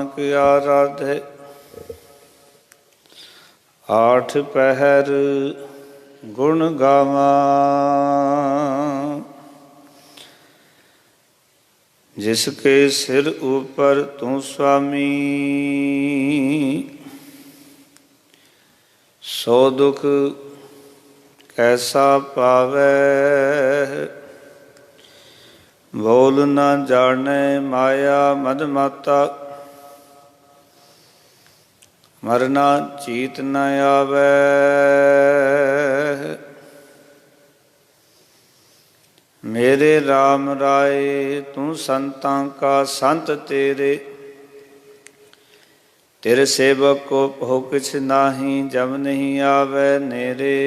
किया राधे आठ पहर गुण गावा। जिसके सिर ऊपर तू स्वामी सो दुख कैसा पावे। बोल न जाने माया मद माता मरना चीत न आवे। मेरे राम राय तू संतां का संत तेरे तेरे सेवक को हो किछ नाही जब नहीं आवे नेरे।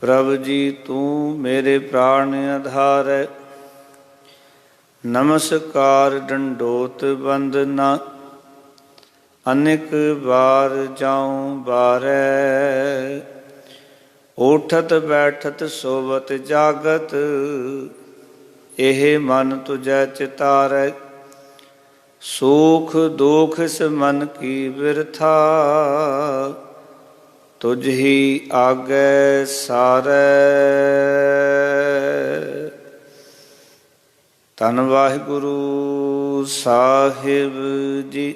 प्रभु जी तू मेरे प्राण आधार नमस्कार दंडोत वंदना अनेक बार जाऊं बारै। उठत बैठत सोवत जागत एह मन तुझै चितारै। सुख दुख इस मन की बिरथा तुझ ही आगे सारै। धन वाहिगुरु साहिब जी।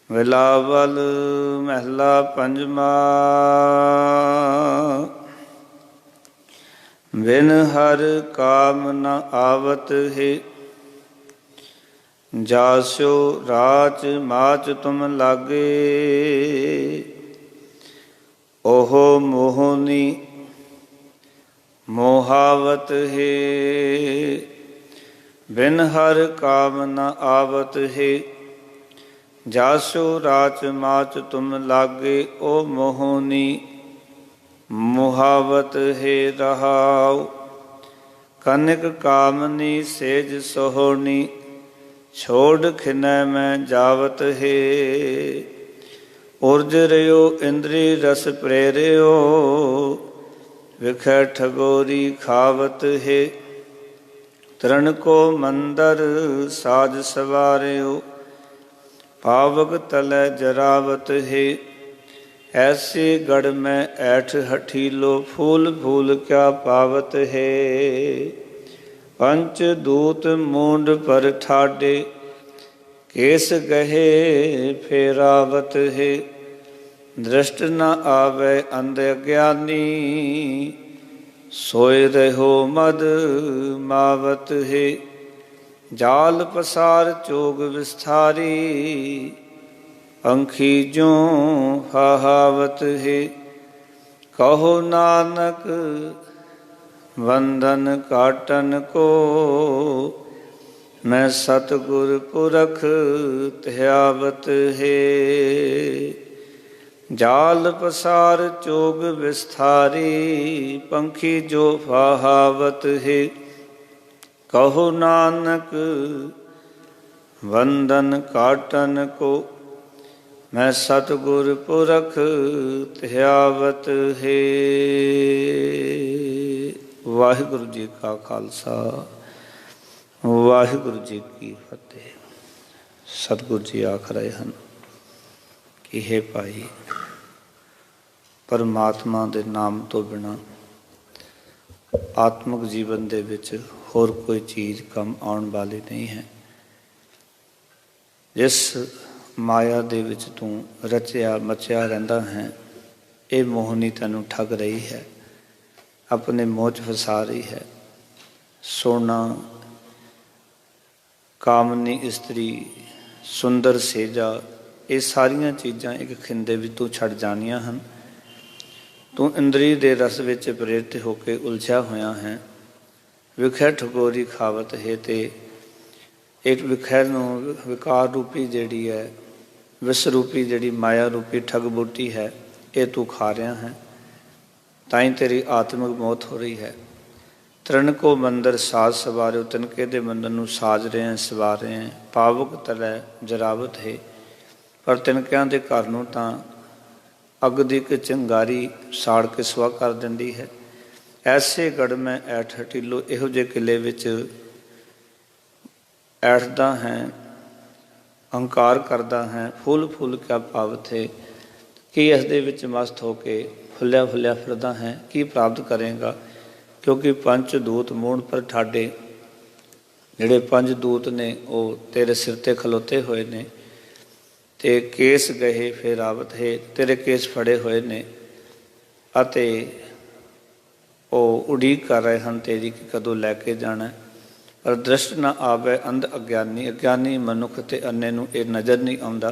बिलावल महला पंजवा। बिन हर काम न आवत है जास्यो राच माच तुम लागे। ओहो मोहनी मोहावत है बिन हर काम न आवत है जासो राच माच तुम लागे। ओ मोहनी मुहावत है रहाओ। कनिक कामनी सेज सोहनी छोड़ खिनै में जावत है। उर्ज रयो इंद्री रस प्रेरियो विखै ठगोरी खावत है। तरण को मंदर साज सवारियो पावक तले जरावत है। ऐसे गढ़ में ऐठ हठीलो फूल फूल क्या पावत है। पंच दूत मूंड पर ठाडे केस गहे फेरावत है। दृष्ट न आवे अंध अज्ञानी सोए रहो मद मावत है। जाल पसार चोग विस्तारी पंखी जो हाहावत है। कहो नानक बंधन काटन को मैं सतगुर पुरख त्यावत है। जाल पसार चोग विस्तारी पंखी जो फाहावत है। कहो नानक बंधन काटन को मैं सतगुर पुरख त्यावत है। वाहिगुरु जी का खालसा वाहिगुरु जी की फतेह। सतगुरु जी आख रहे हैं कि हे भाई परमात्मा दे नाम तो बिना आत्मक जीवन दे विच होर कोई चीज़ कम आउण वाली नहीं है। जिस माया दे विच तू रचिया मचिया रहिंदा है ये मोहनी तैनूं ठग रही है अपने मोह च फसा रही है। सोना कामनी इस्त्री सुंदर सेजा ये सारिया चीज़ां एक खिंदे भी तू छड़ जानियां हन। तू इंद्री दे रस विच प्रेरित होकर उलझा होया है। विखै ठगोरी खावत है ते एक विखै नूं विकार रूपी जिहड़ी है विस रूपी जिहड़ी माया रूपी ठग बूटी है ये तू खा रहा है। ताई तेरी आत्मिक मौत हो रही है। तरण को मंदिर साज सवारे तिनके दे मंदिर नूं साज रहे हैं सवार रहे हैं। पावक तलै जरावत है पर तिनकियां दे घर नूं तां अग दी एक चिंगारी साड़ के सुआ कर दिंदी है। ऐसे गढ़ में ऐठ हटीलो इहो जे किले विच ऐठदा है, अहंकार करदा है, फूल फूल क्या पावत है, कि इस दे विच मस्त होके फुलिया फुलिया फिरदा है, की प्राप्त करेगा। क्योंकि पंच दूत मूण पर ठाडे, ਜਿਹੜੇ पंज दूत ने वो तेरे सिर ते खलोते हुए ने, ते केस गए फिर आवत है, तेरे केस फड़े हुए ने, अते ਉਹ ਉਡੀਕ कर रहे हैं तेरी कि कदों लैके जाना। पर दृष्ट ना आवे अंध अग्यानी, अग्यानी मनुख ते अन्ने नूं ये नज़र नहीं आउंदा।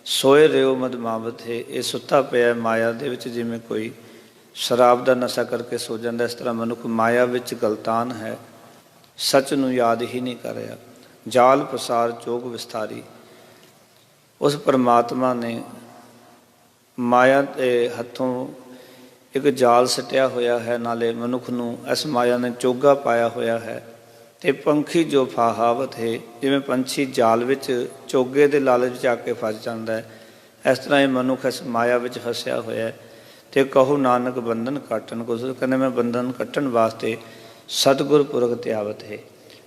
सोए रिओ मदमावत है, ये सुत्ता पिया माया दे विच, जिवें कोई शराब का नशा करके सो जाता, इस तरह मनुख माया विच गलतान है, सच नूं याद ही नहीं कर रहा। जाल पसार चोग विस्तारी, उस परमात्मा ने माया के हथों एक जाल सटिया होया है, नाले मनुख नूं इस माया ने चोगा पाया होया है। ते पंखी जो फाहावत है, जिवें पंछी जाल विच चोगे दे लालच च आके फस जाता है, इस तरह ये मनुख इस माया विच फसिया होया है। ते कहो नानक बंधन काटन को, कहने मैं बंधन कट्टन वास्ते सतगुर पुरख त्यावत है,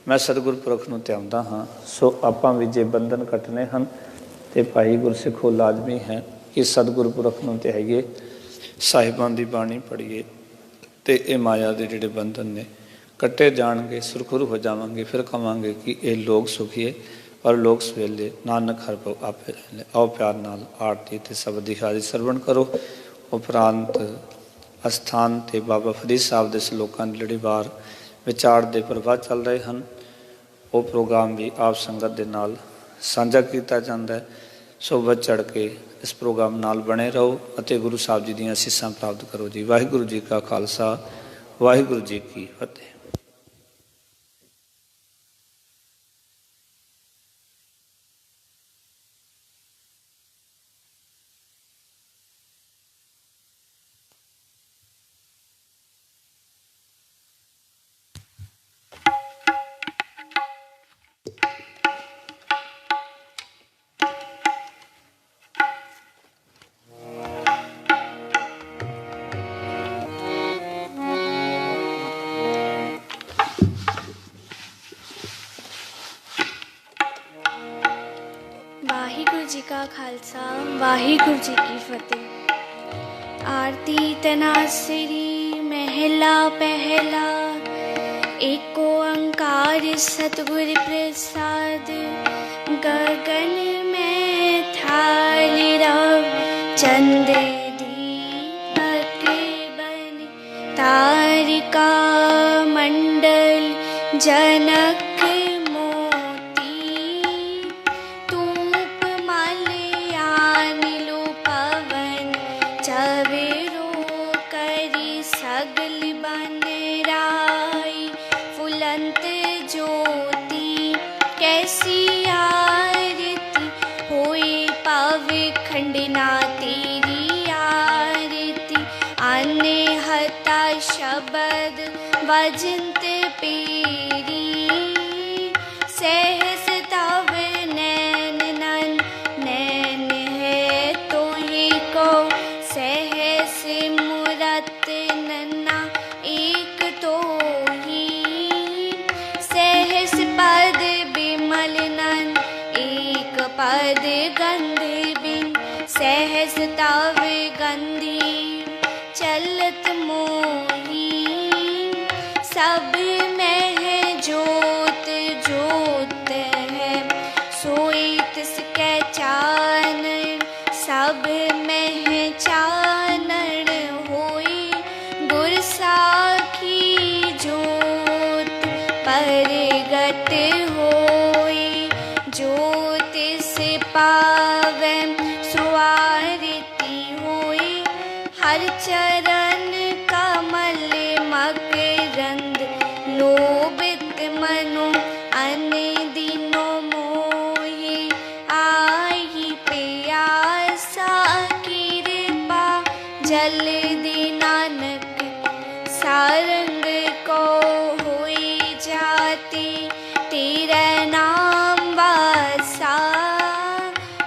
मैं सतगुर पुरख नूं त्याउंदा हाँ। सो आपां भी जे बंधन कट्टने हैं तो भाई गुरसिखो लाजमी है कि सतगुर पुरख नूं त्याईए, साहिबां दी बाणी पढ़ीए, तो ये माया के जिहड़े बंधन ने कट्टे जाणगे, सुरखुरू हो जावांगे। फिर कहांगे कि ये लोग सुखीए और लोग सवेले, नानक हर पव आपे ले। आओ प्यार नाल आरती ते शबद दी हाज़री सरवण करो। उपरांत अस्थान ते बाबा फरीद साहब के सलोकां की लड़ीवार विचार के प्रवाह चल रहे हैं, वो प्रोग्राम भी आप संगत के नाल साझा किया जाता है। सो बढ़ चढ़ के इस प्रोग्राम नाल बने रहो और गुरु साहब जी दी असीसां प्राप्त करो जी। वाहिगुरू जी का खालसा, वाहिगुरू जी की फतेह। जी का खालसा, वाहिगुरु जी की फतेह। आरती तनासरी महला पहला, एको ओंकार सतगुर प्रसाद। गगन में थाल रव चंद दीपक बन, तारिका मंडल जनक शबद वजंत पीरी, सहस तव नैन नन नैन है तो ही को, सहस मूरत नन्ना एक तो ही, सहस पद बिमल नन एक पद गंध बिन, सहस तव गंधी चलत मोही। सब में है जोत जोत है, सोई तिसके चानन, सब में है चानन होई, गुर साखी जोत परगट होई। जोत से पावै सुआरती होई, हर चरण कमल मकरंद, लोभित मनु अन दिनो मोहि, आहि प्यासा कृपा जल दी नानक, सारंग को हुई जाति, तेरा नाम वासा,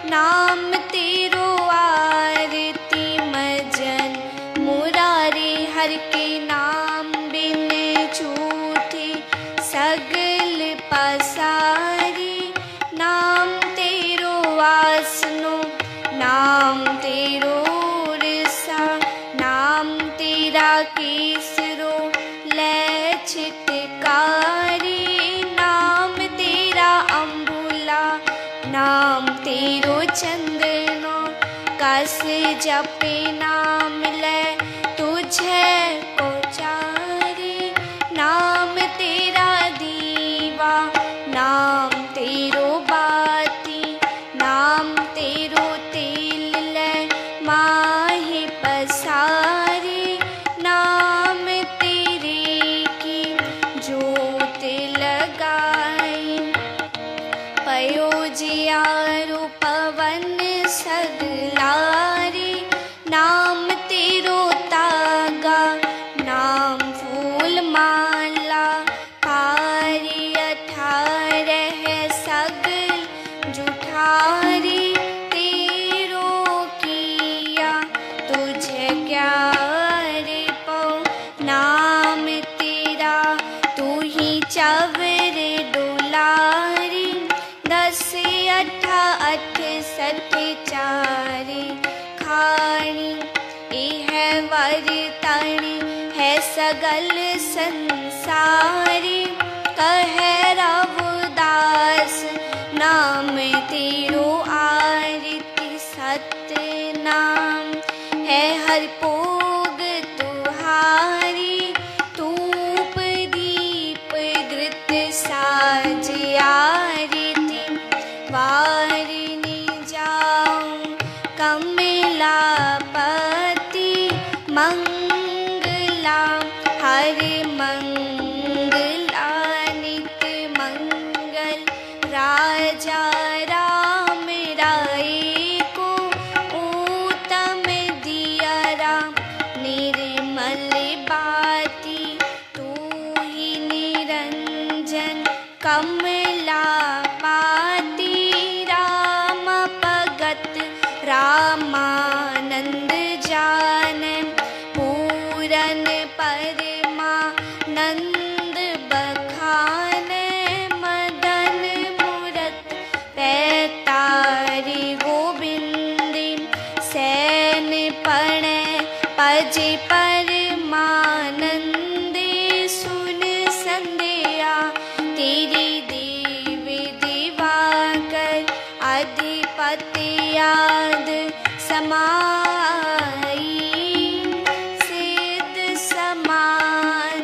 नाम तेरो आरती मजन मुरारी। नाम तेरो चंदनो कस जपे नाम ले तुझे को चारे। नाम तेरा दीवा नाम तेरो बाती नाम तेरो तेल ले माहे पसारे। नाम तेरे की जोत लगाई पयो जियारो पवन सगलारे। नाम तेरो तागा नाम फूल माला पारी अठारह सगल जुठारी। तेरो किया तुझे क्या रे पाऊँ नाम तेरा तू ही चवर डोलारी। 10 अठा 68 चारे खानी है वरतानी है सगल संसारी। कहे रघुदास नाम तेरो आरती सत्य नाम है हर भोग तुहारी। धूप दीप घृत साज आरती वारिनी जाऊं कमला पति मंगला हर मंगला नित मंगल। राजा राम राय को उत्तम दिया राम निर्मल बाती। तू ही निरंजन कमला पाती। राम भगत रामानंद जान पूरन परमानंद बखान। मदन मूरत पैतारी गोविंद सैन पण पज परमानंद। सुन संध्या तेरी देव दिवाकर अधिपति याद समाई। सिद्ध समान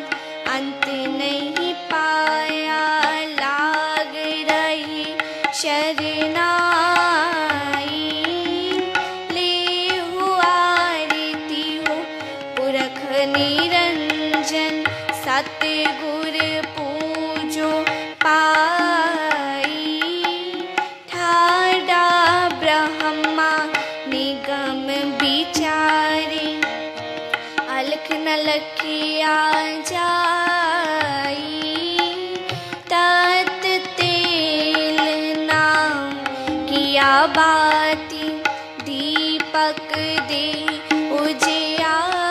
अंत नहीं पाया लाग रही शरणाई। ले हो आरती हो पुरख निरंजन सतगुर पूजो पाई। ठाडा ब्रह्मा निगम विचारे अलख न लखिया जाई। तत तेल नाम किया बाती दीपक दे उजियारा।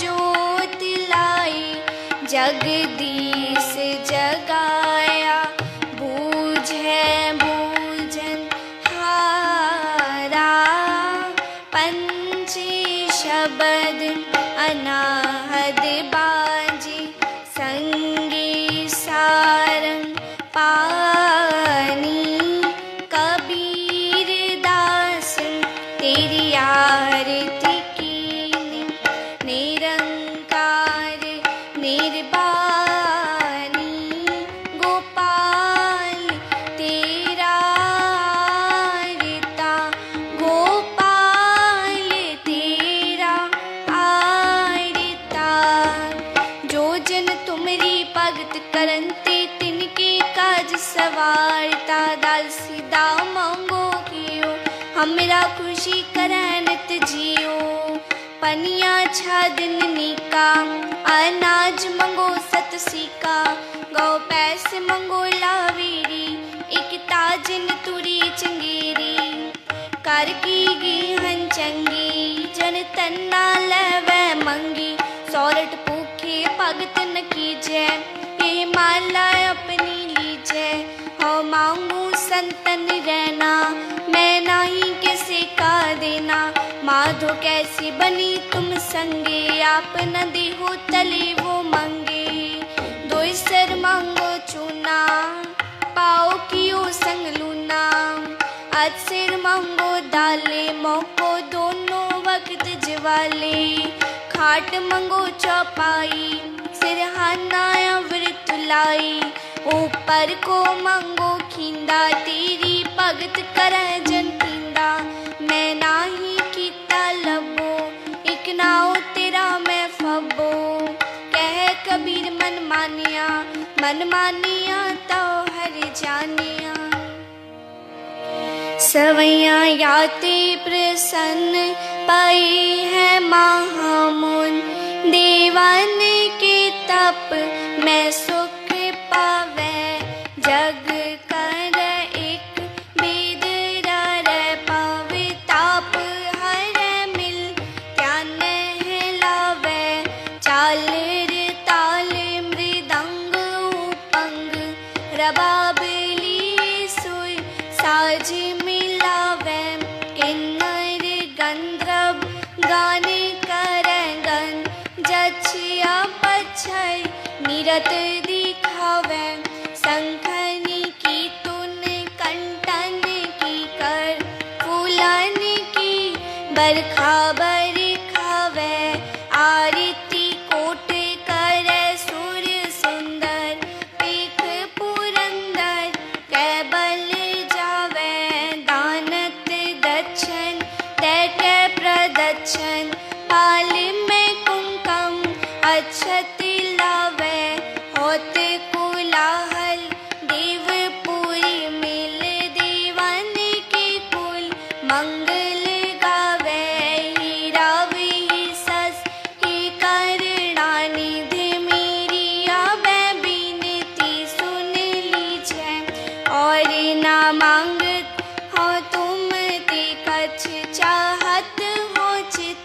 ज्योत लाई जगदीश जगाया बूझे बूझन हारा। पंचे शब्द अनाहद बाजी संगे सारंग पानी। कबीर दास तेरी आरती कीनी। निरंकार निर्वाणी गोपाल तेरा रीता। गोपाल तेरा आरता। जो जन तुमरी भगत करनते तिनके काज सवारता। दासी दा मांगो कियो हमरा खुशी करनत जियो। पनिया छादन निका अनाज मंगो सत सीका। गौ पैस मंगो लावेरी एक ताजन तुरी चंगेरी। कर की गिहन चंगी जन तन्ना लेवे मंगी। सौरठ भूखे भगत न कीजे ये माला अपनी लीजे। हो मांगू संतन रहना मैं नहीं किसी का देना। माधो कैसी बनी तुम संगे आप न देहो तले वो मंगे। दो सर मांगो चूना पाओ कियो भात सिर मंगो दाले मोको दोनों वक्त जवाले खाट मंगो चौपाई सिरहाना अमृत लाई ऊपर को मंगो खिंदा तेरी भगत करे जन खिंदा मैं नाही कीता लबो एक नाओ तेरा मैं फबो कह कबीर मन मानिया तो हर जानिया सवैया याते प्रसन्न पाई है महामुन देवन के तप मैं सुख पावे जग कर एक बेद रे पावे ताप हर मिल त्यान लावे चाल ताल मृदंग उपंग रबाबली सुर साज मिलावे किन्नर गंधर्व गान करंगन जछिया पछय निरत दिखावे शंखनी की तुन कंटन की कर फूलन की बरखा बरखावे आरती कोट कर सुर सुंदर पीख पुरंदर कैबल जावे दानत दक्षिण दैट प्रदक्षिण पाल में कुमकम अक्षत लावे होते कोलाहल देवपुरी मिल देवन के कुल मंगल गावे हीरा सस ही करना निधि मेरी आवे बिनती सुन लीजिए और ना मांगत हो तुम ते कछ चाहत हो चित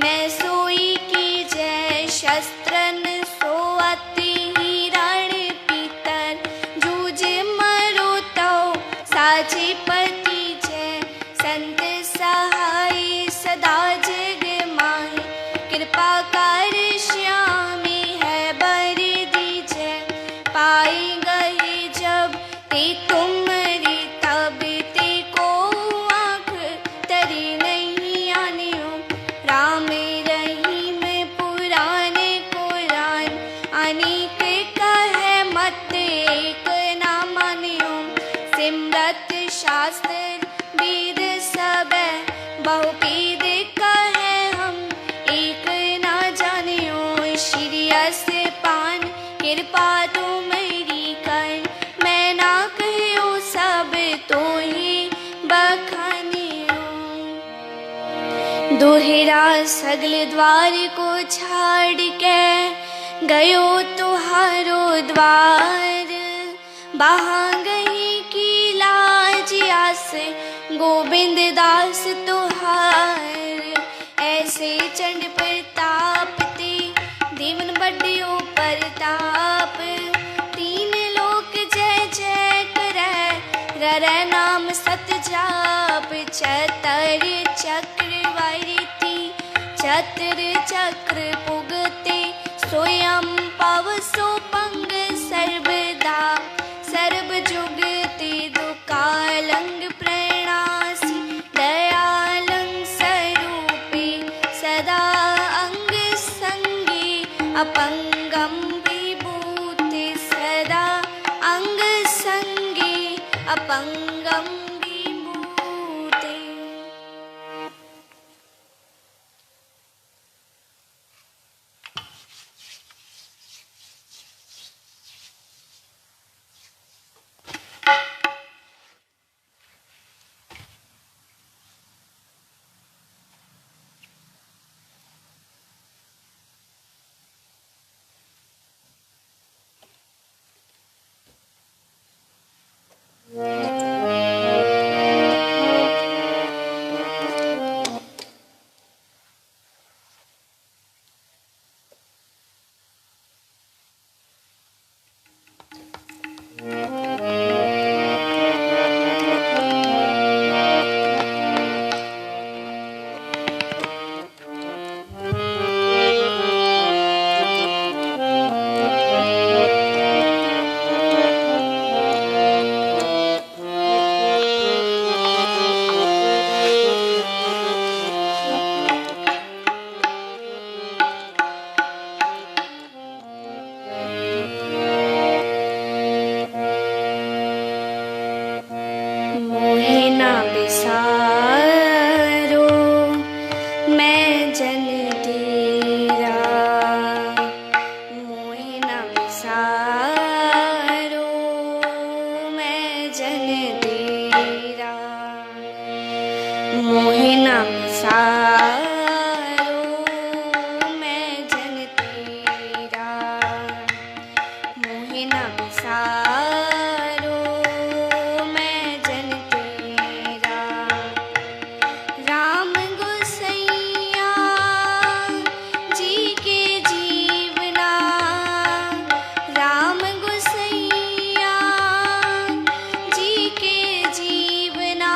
मैं सोई की जय शस्त्रन सोअति हिरण पीतर जूझ मरो तो साचे पति जय संत सहाय सदा जग माहि कृपा कर श्यामी है बर दीजय पाई गए जब ते तुमरी तब ते को आँख तरी नहीं आने राम रहीम पुराने कुरान अनेक कहे मत एक ना मानियो सिमरत शास्त्र वेद सब बहुपीद कहे हम एक ना जानियो श्री अस पान कृपा तुम्हारी कर मैं ना कहो सब तो ही बखानियो दोहरा सगल द्वार को छाड़ के गयो तुहारो द्वार बहा गई की लाज आस गोविंद दास तुहार ऐसे चंड प्रताप ते देवन बड़ियो प्रताप तीन लोक जय जय करे रर नाम सत जाप चतर चक्र वारिति चतर चक्र पुगते स्वयं पव सो पंग सर्वदा सर्व जुगते दुकालंग प्रणासी दयालंग स्वरूपे सदा अंग संगी अपंगम विभूति सदा अंग संगी अपंगम विभूति। बिसारो मैं जन तेरा, मोहे न बिसारो मैं जन तेरा। राम गोसैया जी के जीवना, राम गोसैया जी के जीवना।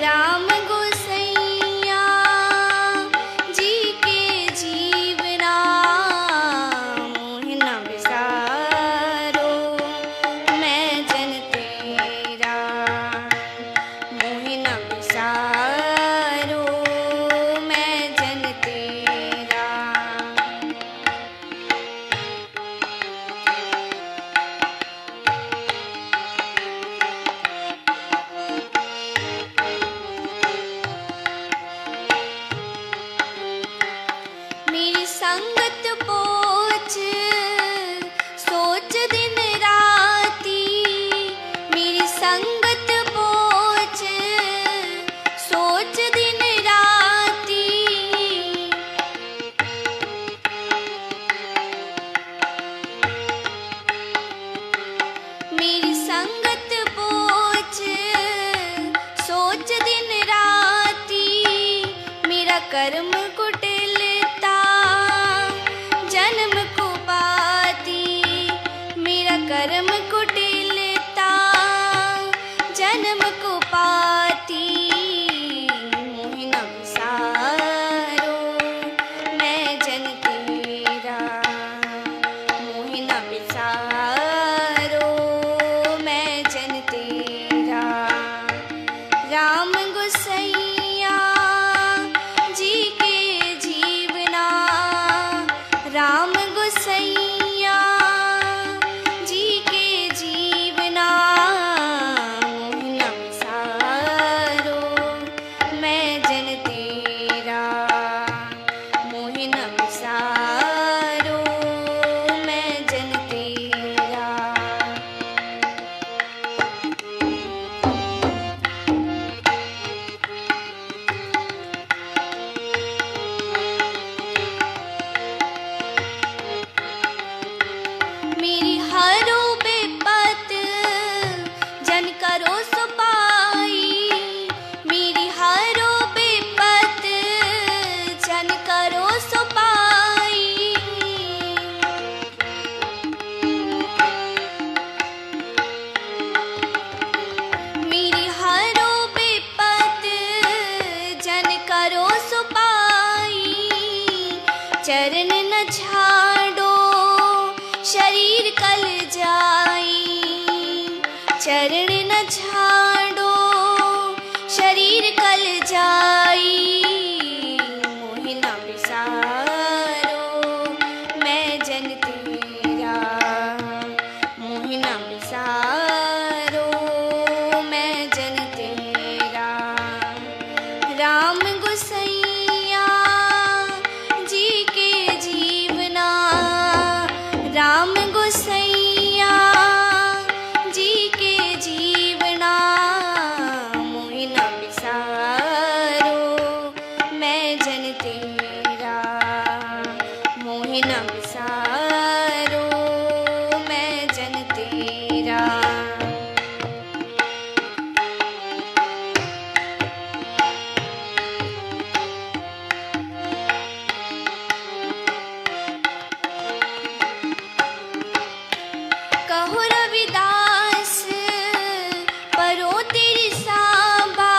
राम गोसैया जी के जीवना, मोहे न बिसारो मैं जन तेरा, मोहे न बिसारो मैं जन तेरा। मेरी संगत पोच सोच दिन राती, मेरी संगत पोच सोच दिन राती। मेरी संगत पोच सोच दिन राती, मेरा कर्म कुटिलता जन्म को पाती, मेरा कर्म कुटिलता जन्म को पाती। मोहे न बिसारो मैं जन तेरा, मोहे न बिसारो मैं जन तेरा। राम गोसैया जी के जीवना, राम गोसैया जी के जीवना। मोहे न बिसारो मैं जन तेरा, मोहे न बिसारो मैं जन तेरा। मेरी हरो बेपत जन करो सुपाई, मेरी हरो बेपत जन करो सुपाई। मेरी हरो बेपत जन करो सुपाई। चरण न छाड़ो शरीर कल जाई, चरण न छाड़ो शरीर कल जाई। मोहे न बिसारो मैं जन तेरा, मोहे न बिसारो मैं जन तेरा। राम गोसैया जी के जीवना, राम गोसैया जी के जीवना। मोहे न बिसारो मैं जन तेरा, मोहे न बिसारो मैं जन तेरा। कहो रविदास परो तेरी सांबा,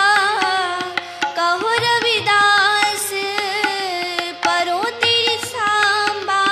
कहो रविदास परो तेरी सांबा।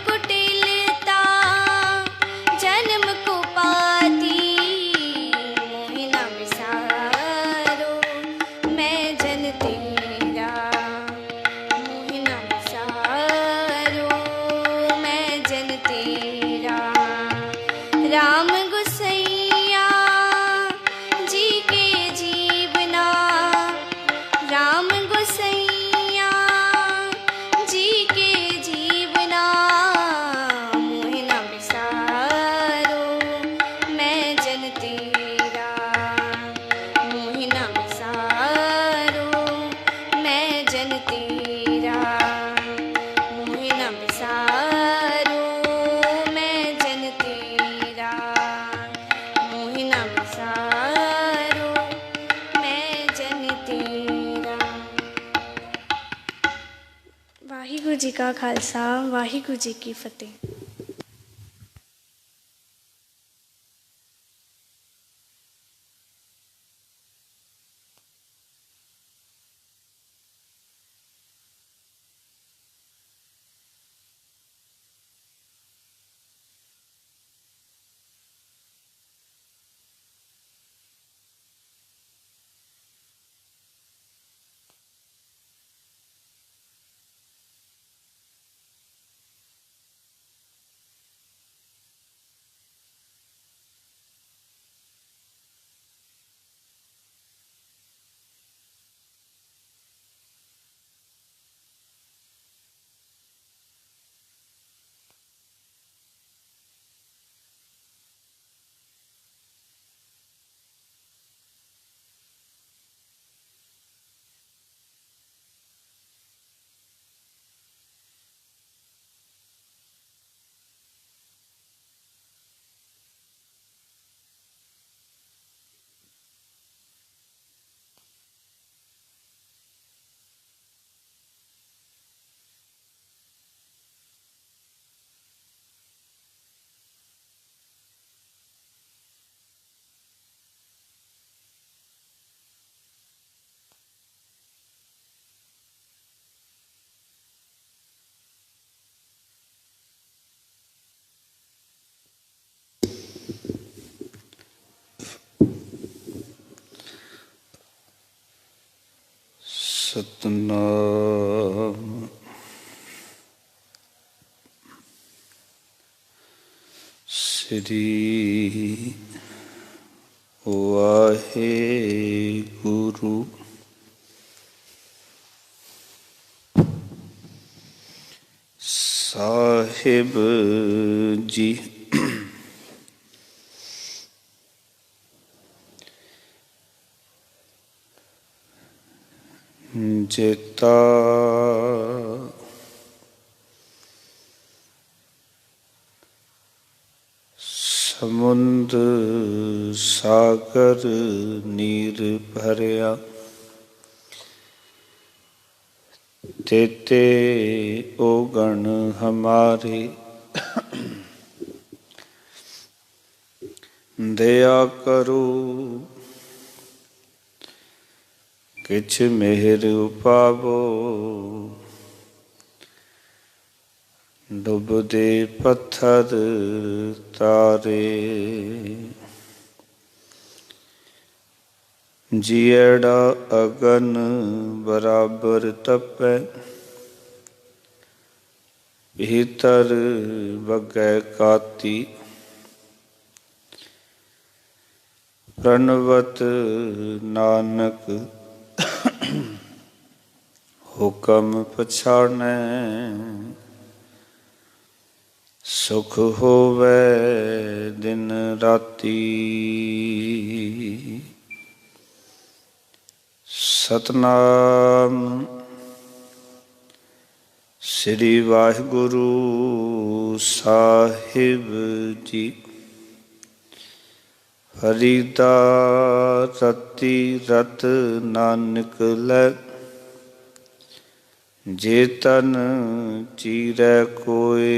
कुटिलता जन्म को पाती मोहि न विसारो मैं जन तेरा मोहि न विसारो मैं जन तेरा राम गुसैया जी के जीवना राम गुसैया जी के जीवना मोहि न विसारो मैं जन तेरा मोहि न विसारो मैं जन तेरा मोहि न विसारो मैं जन तेरा मोहि न विसारो मैं जन तेरा। वाहिगुरु जी का खालसा वाहिगुरु जी की फतेह। सतनाम श्री वाहेगुरु साहिब जी। जेता समुंद सागर नीर भरिया तेते ओगण हमारे दया करो किछ मेहर उपावो डुबदे पत्थर तारे जियड़ा अगन बराबर तपै भीतर बगै काती प्रणवत नानक हुक्म पछाणै सुख होवै दिन राती सतनाम श्री वाहिगुरु साहिब जी। हरिदा रति रत नानक लै जे तन चीरै कोय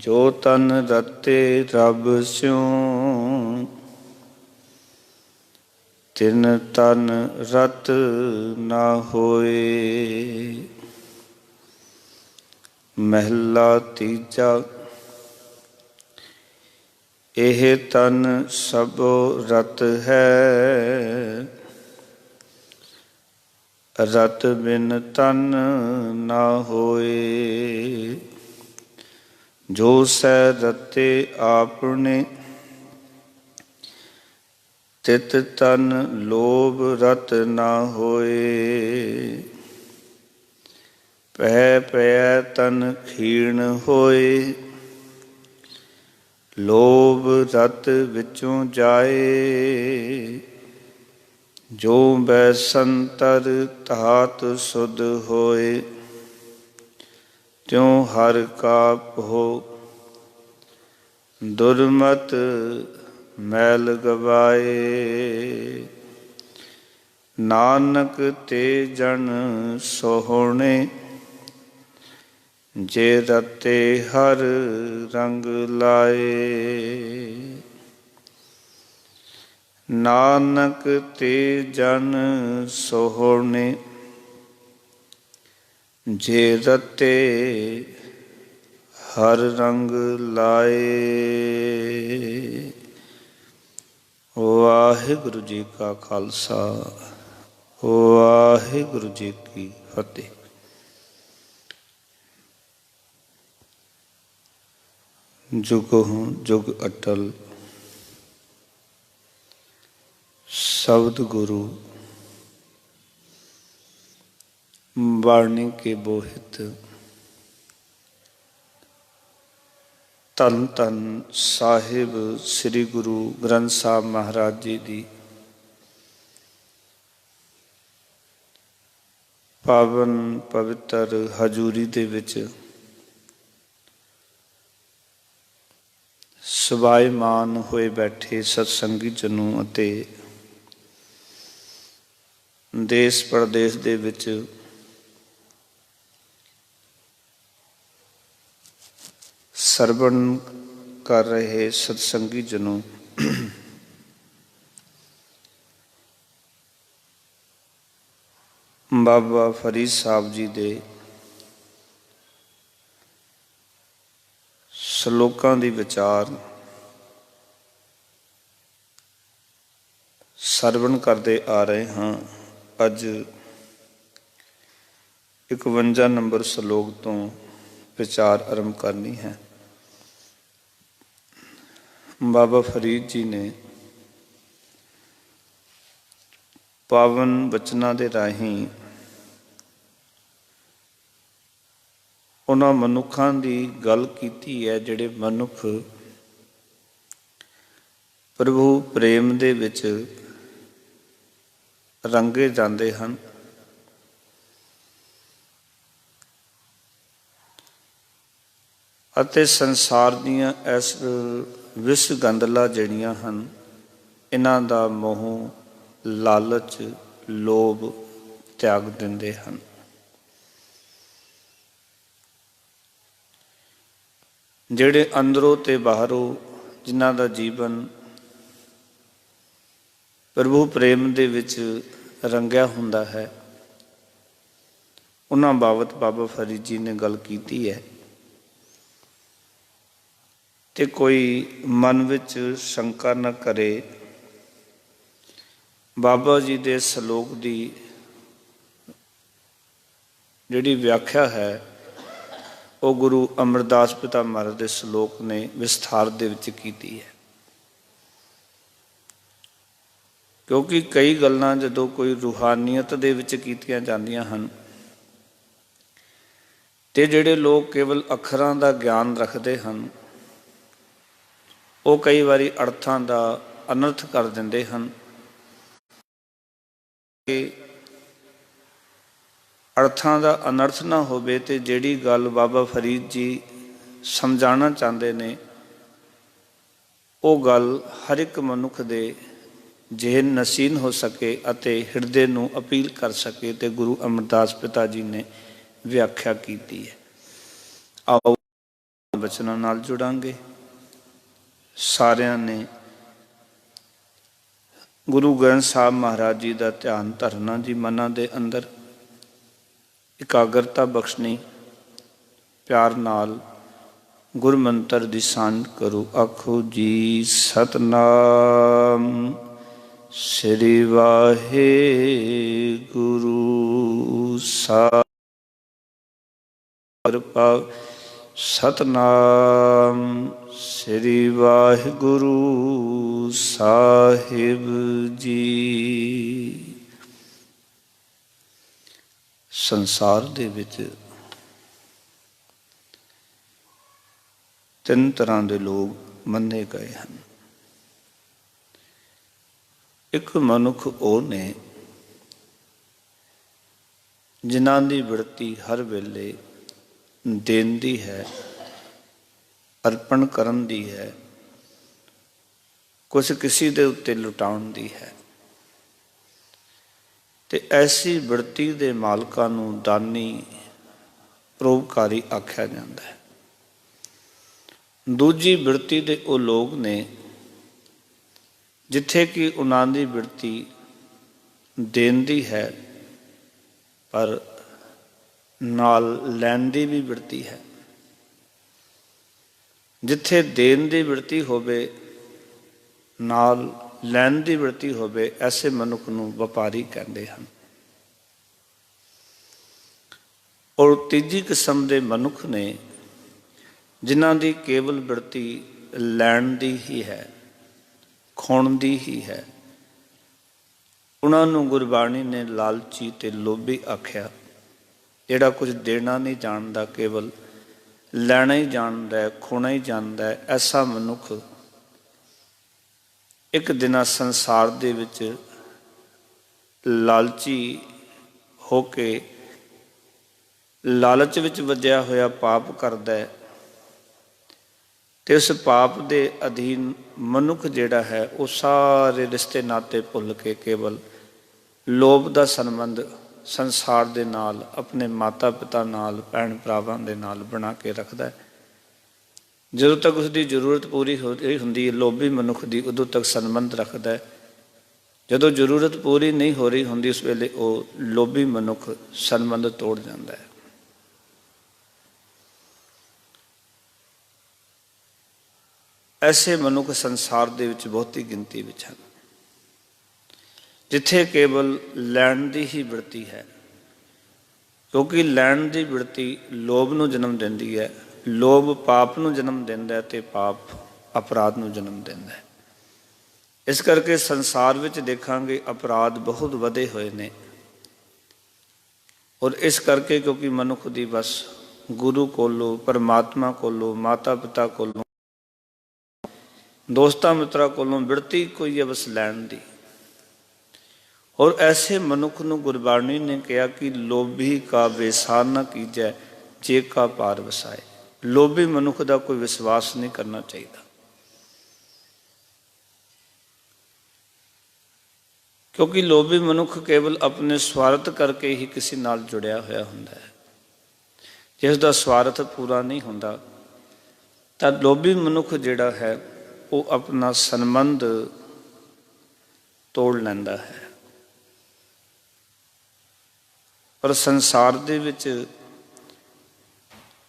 जो तन रते रब स्यों तिन तन रत ना होए ਮਹਿਲਾ ਤੀਜਾ। ਇਹ ਤਨ ਸਭੋ ਰਤ ਹੈ, ਰਤ ਬਿਨ ਤਨ ਨਾ ਹੋਏ। ਜੋ ਸੈ ਰਤੇ ਆਪਣੇ, ਤਿਤ ਤਨ ਲੋਭ ਰਤ ਨਾ ਹੋਏ। ਪੈ ਪੈ ਤਨ ਖੀਣ ਹੋਏ, ਲੋਭ ਰਤ ਵਿੱਚੋਂ ਜਾਏ। ਜੋ ਬੈਸੰਤਰ ਧਾਤ ਸੁਧ ਹੋਏ, ਤਿਉ ਹਰ ਕਾ ਭੋ। ਦੁਰਮਤ ਮੈਲ ਗਵਾਏ, ਨਾਨਕ ਤੇ ਜਨ ਸੋਹਣੇ। ਜੇ ਰਤੇ ਹਰ ਰੰਗ ਲਾਏ, ਨਾਨਕ ਤੇ ਜਨ ਸੋਹਣੇ। ਜੇ ਰਤੇ ਹਰ ਰੰਗ ਲਾਏ। ਵਾਹਿਗੁਰੂ ਜੀ ਕਾ ਖਾਲਸਾ, ਵਾਹਿਗੁਰੂ ਜੀ ਕੀ ਫਤਿਹ। ਜੁਗਹੁ ਜੁਗ ਅਟਲ ਸ਼ਬਦ ਗੁਰੂ, ਬਾਣੀ ਕੇ ਬੋਹਿਤ। ਧੰਨ ਧੰਨ ਸਾਹਿਬ ਸ੍ਰੀ ਗੁਰੂ ਗ੍ਰੰਥ ਸਾਹਿਬ ਮਹਾਰਾਜ ਜੀ ਦੀ ਪਾਵਨ ਪਵਿੱਤਰ ਹਜ਼ੂਰੀ ਦੇ ਵਿੱਚ ਸਵਾਈਮਾਨ ਹੋਏ ਬੈਠੇ ਸਤਸੰਗੀ ਜਨੋਂ ਅਤੇ ਦੇਸ਼ ਪ੍ਰਦੇਸ਼ ਦੇ ਵਿੱਚ ਸਰਵਣ ਕਰ ਰਹੇ ਸਤਸੰਗੀ ਜਨੋਂ, ਬਾਬਾ ਫਰੀਦ ਸਾਹਿਬ ਜੀ ਦੇ ਸ਼ਲੋਕਾਂ ਦੀ ਵਿਚਾਰ ਸਰਵਣ ਕਰਦੇ ਆ ਰਹੇ ਹਾਂ। ਅੱਜ 51 ਨੰਬਰ ਸ਼ਲੋਕ ਤੋਂ ਵਿਚਾਰ ਆਰੰਭ ਕਰਨੀ ਹੈ। ਬਾਬਾ ਫਰੀਦ ਜੀ ਨੇ ਪਾਵਨ ਬਚਨਾਂ ਦੇ ਰਾਹੀਂ ਉਹਨਾਂ ਮਨੁੱਖਾਂ ਦੀ ਗੱਲ ਕੀਤੀ ਹੈ ਜਿਹੜੇ ਮਨੁੱਖ ਪ੍ਰਭੂ ਪ੍ਰੇਮ ਦੇ ਵਿੱਚ ਰੰਗੇ ਜਾਂਦੇ ਹਨ। ਅਤੇ ਸੰਸਾਰ ਦੀਆਂ ਇਸ ਵਿਸ ਗੰਧਲਾ ਜਿਹੜੀਆਂ ਹਨ, ਇਹਨਾਂ ਦਾ ਮੋਹ, ਲਾਲਚ, ਲੋਭ ਤਿਆਗ ਦਿੰਦੇ ਹਨ। ਜਿਹੜੇ ਅੰਦਰੋਂ ਤੇ ਬਾਹਰੋਂ ਜਿਨ੍ਹਾਂ ਦਾ ਜੀਵਨ ਪ੍ਰਭੂ ਪ੍ਰੇਮ ਦੇ ਵਿੱਚ ਰੰਗਿਆ ਹੁੰਦਾ ਹੈ, ਉਹਨਾਂ ਬਾਬਤ ਬਾਬਾ ਫਰੀਦ ਜੀ ਨੇ ਗੱਲ ਕੀਤੀ ਹੈ। ਤੇ ਕੋਈ ਮਨ ਵਿੱਚ ਸ਼ੰਕਾ ਨਾ ਕਰੇ। ਬਾਬਾ ਜੀ ਦੇ ਸ਼ਲੋਕ ਦੀ ਜਿਹੜੀ ਵਿਆਖਿਆ ਹੈ ਉਹ ਗੁਰੂ ਅਮਰਦਾਸ ਪਿਤਾ ਮਹਾਰਾਜ ਦੇ ਸ਼ਲੋਕ ਨੇ ਵਿਸਥਾਰ ਦੇ ਵਿੱਚ ਕੀਤੀ ਹੈ। ਕਿਉਂਕਿ ਕਈ ਗੱਲਾਂ ਜਦੋਂ ਕੋਈ ਰੂਹਾਨੀਅਤ ਦੇ ਵਿੱਚ ਕੀਤੀਆਂ ਜਾਂਦੀਆਂ ਹਨ ਤੇ ਜਿਹੜੇ ਲੋਕ ਕੇਵਲ ਅੱਖਰਾਂ ਦਾ ਗਿਆਨ ਰੱਖਦੇ ਹਨ, ਉਹ ਕਈ ਵਾਰੀ ਅਰਥਾਂ ਦਾ ਅਨਰਥ ਕਰ ਦਿੰਦੇ ਹਨ। ਅਰਥਾਂ ਦਾ ਅਨਰਥ ਨਾ ਹੋਵੇ ਤੇ ਜਿਹੜੀ ਗੱਲ ਬਾਬਾ ਫਰੀਦ ਜੀ ਸਮਝਾਉਣਾ ਚਾਹੁੰਦੇ ਨੇ, ਉਹ ਗੱਲ ਹਰ ਇੱਕ ਮਨੁੱਖ ਦੇ ਜਿਹਨ ਨਸੀਨ ਹੋ ਸਕੇ ਅਤੇ ਹਿਰਦੇ ਨੂੰ ਅਪੀਲ ਕਰ ਸਕੇ, ਤੇ ਗੁਰੂ ਅਮਰਦਾਸ ਪਿਤਾ ਜੀ ਨੇ ਵਿਆਖਿਆ ਕੀਤੀ ਹੈ। ਆਓ ਬਚਨਾਂ ਨਾਲ ਜੁੜਾਂਗੇ। ਸਾਰਿਆਂ ਨੇ ਗੁਰੂ ਗ੍ਰੰਥ ਸਾਹਿਬ ਮਹਾਰਾਜ ਜੀ ਦਾ ਧਿਆਨ ਧਰਨਾ ਜੀ, ਮਨਾਂ ਦੇ ਅੰਦਰ ਇਕਾਗਰਤਾ ਬਖਸ਼ਣੀ, ਪਿਆਰ ਨਾਲ ਗੁਰ ਮੰਤਰ ਦੀ ਸਾਂਝ ਕਰੋ। ਆਖੋ ਜੀ ਸਤਨਾਮ ਸ੍ਰੀ ਵਾਹਿਗੁਰੂ ਸਾਹਿਬ। ਸਤਨਾਮ ਸ੍ਰੀ ਵਾਹਿਗੁਰੂ ਸਾਹਿਬ ਜੀ। ਸੰਸਾਰ ਦੇ ਵਿੱਚ ਤਿੰਨ ਤਰ੍ਹਾਂ ਦੇ ਲੋਕ ਮੰਨੇ ਗਏ ਹਨ। ਇੱਕ ਮਨੁੱਖ ਉਹ ਨੇ ਜਿਨ੍ਹਾਂ ਦੀ ਬਿਰਤੀ ਹਰ ਵੇਲੇ ਦੇਣ ਦੀ ਹੈ, ਅਰਪਣ ਕਰਨ ਦੀ ਹੈ, ਕੁਛ ਕਿਸੇ ਦੇ ਉੱਤੇ ਲੁਟਾਉਣ ਦੀ ਹੈ। ਤੇ ਐਸੀ ਬਿਰਤੀ ਦੇ ਮਾਲਕਾਂ ਨੂੰ ਦਾਨੀ, ਪਰਉਪਕਾਰੀ ਆਖਿਆ ਜਾਂਦਾ ਹੈ। ਦੂਜੀ ਬਿਰਤੀ ਦੇ ਉਹ ਲੋਕ ਨੇ ਜਿੱਥੇ ਕਿ ਉਹਨਾਂ ਦੀ ਬਿਰਤੀ ਦੇਣ ਦੀ ਹੈ ਪਰ ਨਾਲ ਲੈਣ ਦੀ ਵੀ ਬਿਰਤੀ ਹੈ। ਜਿੱਥੇ ਦੇਣ ਦੀ ਬਿਰਤੀ ਹੋਵੇ ਨਾਲ ਲੈਣ ਦੀ ਬਿਰਤੀ ਹੋਵੇ, ਐਸੇ ਮਨੁੱਖ ਨੂੰ ਵਪਾਰੀ ਕਹਿੰਦੇ ਹਨ। ਔਰ ਤੀਜੀ ਕਿਸਮ ਦੇ ਮਨੁੱਖ ਨੇ ਜਿਨ੍ਹਾਂ ਦੀ ਕੇਵਲ ਬਿਰਤੀ ਲੈਣ ਦੀ ਹੀ ਹੈ, ਖਾਣ ਦੀ ਹੀ ਹੈ। ਉਹਨਾਂ ਨੂੰ ਗੁਰਬਾਣੀ ਨੇ ਲਾਲਚੀ ਤੇ ਲੋਭੀ ਆਖਿਆ। ਜਿਹੜਾ ਕੁਝ ਦੇਣਾ ਨਹੀਂ ਜਾਣਦਾ, ਕੇਵਲ ਲੈਣਾ ਹੀ ਜਾਣਦਾ, ਖੋਣਾ ਹੀ ਜਾਣਦਾ, ਐਸਾ ਮਨੁੱਖ ਇੱਕ ਦਿਨ ਸੰਸਾਰ ਦੇ ਵਿੱਚ ਲਾਲਚੀ ਹੋ ਕੇ ਲਾਲਚ ਵਿੱਚ ਵੱਜਿਆ ਹੋਇਆ ਪਾਪ ਕਰਦਾ ਹੈ। ਤੇ ਉਸ ਪਾਪ ਦੇ ਅਧੀਨ ਮਨੁੱਖ ਜਿਹੜਾ ਹੈ ਉਹ ਸਾਰੇ ਰਿਸ਼ਤੇ ਨਾਤੇ ਭੁੱਲ ਕੇ ਕੇਵਲ ਲੋਭ ਦਾ ਸੰਬੰਧ ਸੰਸਾਰ ਦੇ ਨਾਲ, ਆਪਣੇ ਮਾਤਾ ਪਿਤਾ ਨਾਲ, ਭੈਣ ਭਰਾਵਾਂ ਦੇ ਨਾਲ ਬਣਾ ਕੇ ਰੱਖਦਾ ਹੈ। ਜਦੋਂ ਤੱਕ ਉਸਦੀ ਜ਼ਰੂਰਤ ਪੂਰੀ ਹੋ ਰਹੀ ਹੁੰਦੀ ਹੈ ਲੋਭੀ ਮਨੁੱਖ ਦੀ, ਉਦੋਂ ਤੱਕ ਸੰਬੰਧ ਰੱਖਦਾ ਹੈ। ਜਦੋਂ ਜ਼ਰੂਰਤ ਪੂਰੀ ਨਹੀਂ ਹੋ ਰਹੀ ਹੁੰਦੀ, ਉਸ ਵੇਲੇ ਉਹ ਲੋਭੀ ਮਨੁੱਖ ਸੰਬੰਧ ਤੋੜ ਜਾਂਦਾ ਹੈ। ਐਸੇ ਮਨੁੱਖ ਸੰਸਾਰ ਦੇ ਵਿੱਚ ਬਹੁਤੀ ਗਿਣਤੀ ਵਿੱਚ ਹਨ। ਜਿੱਥੇ ਕੇਵਲ ਲੈਣ ਦੀ ਹੀ ਬਿਰਤੀ ਹੈ, ਕਿਉਂਕਿ ਲੈਣ ਦੀ ਬਿਰਤੀ ਲੋਭ ਨੂੰ ਜਨਮ ਦਿੰਦੀ ਹੈ। ਲੋਭ ਪਾਪ ਨੂੰ ਜਨਮ ਦਿੰਦਾ ਹੈ ਤੇ ਪਾਪ ਅਪਰਾਧ ਨੂੰ ਜਨਮ ਦਿੰਦਾ ਹੈ। ਇਸ ਕਰਕੇ ਸੰਸਾਰ ਵਿੱਚ ਦੇਖਾਂਗੇ ਅਪਰਾਧ ਬਹੁਤ ਵਧੇ ਹੋਏ ਨੇ। ਔਰ ਇਸ ਕਰਕੇ ਕਿਉਂਕਿ ਮਨੁੱਖ ਦੀ ਬਸ ਗੁਰੂ ਕੋਲੋਂ, ਪਰਮਾਤਮਾ ਕੋਲੋਂ, ਮਾਤਾ ਪਿਤਾ ਕੋਲੋਂ, ਦੋਸਤਾਂ ਮਿੱਤਰਾਂ ਕੋਲੋਂ ਬਿਰਤੀ ਕੋਈ ਹੈ ਬਸ ਲੈਣ ਦੀ। ਔਰ ਐਸੇ ਮਨੁੱਖ ਨੂੰ ਗੁਰਬਾਣੀ ਨੇ ਕਿਹਾ ਕਿ ਲੋਭੀ ਕਾ ਵਿਸਾਰ ਨਾ ਕੀਜੈ ਜੇ ਕਾ ਪਾਰ ਵਸਾਏ। ਲੋਭੀ ਮਨੁੱਖ ਦਾ ਕੋਈ ਵਿਸ਼ਵਾਸ ਨਹੀਂ ਕਰਨਾ ਚਾਹੀਦਾ, ਕਿਉਂਕਿ ਲੋਭੀ ਮਨੁੱਖ ਕੇਵਲ ਆਪਣੇ ਸਵਾਰਥ ਕਰਕੇ ਹੀ ਕਿਸੇ ਨਾਲ ਜੁੜਿਆ ਹੋਇਆ ਹੁੰਦਾ ਹੈ। ਜਿਸ ਦਾ ਸਵਾਰਥ ਪੂਰਾ ਨਹੀਂ ਹੁੰਦਾ ਤਾਂ ਲੋਭੀ ਮਨੁੱਖ ਜਿਹੜਾ ਹੈ ਉਹ ਆਪਣਾ ਸੰਬੰਧ ਤੋੜ ਲੈਂਦਾ ਹੈ। ਪਰ ਸੰਸਾਰ ਦੇ ਵਿੱਚ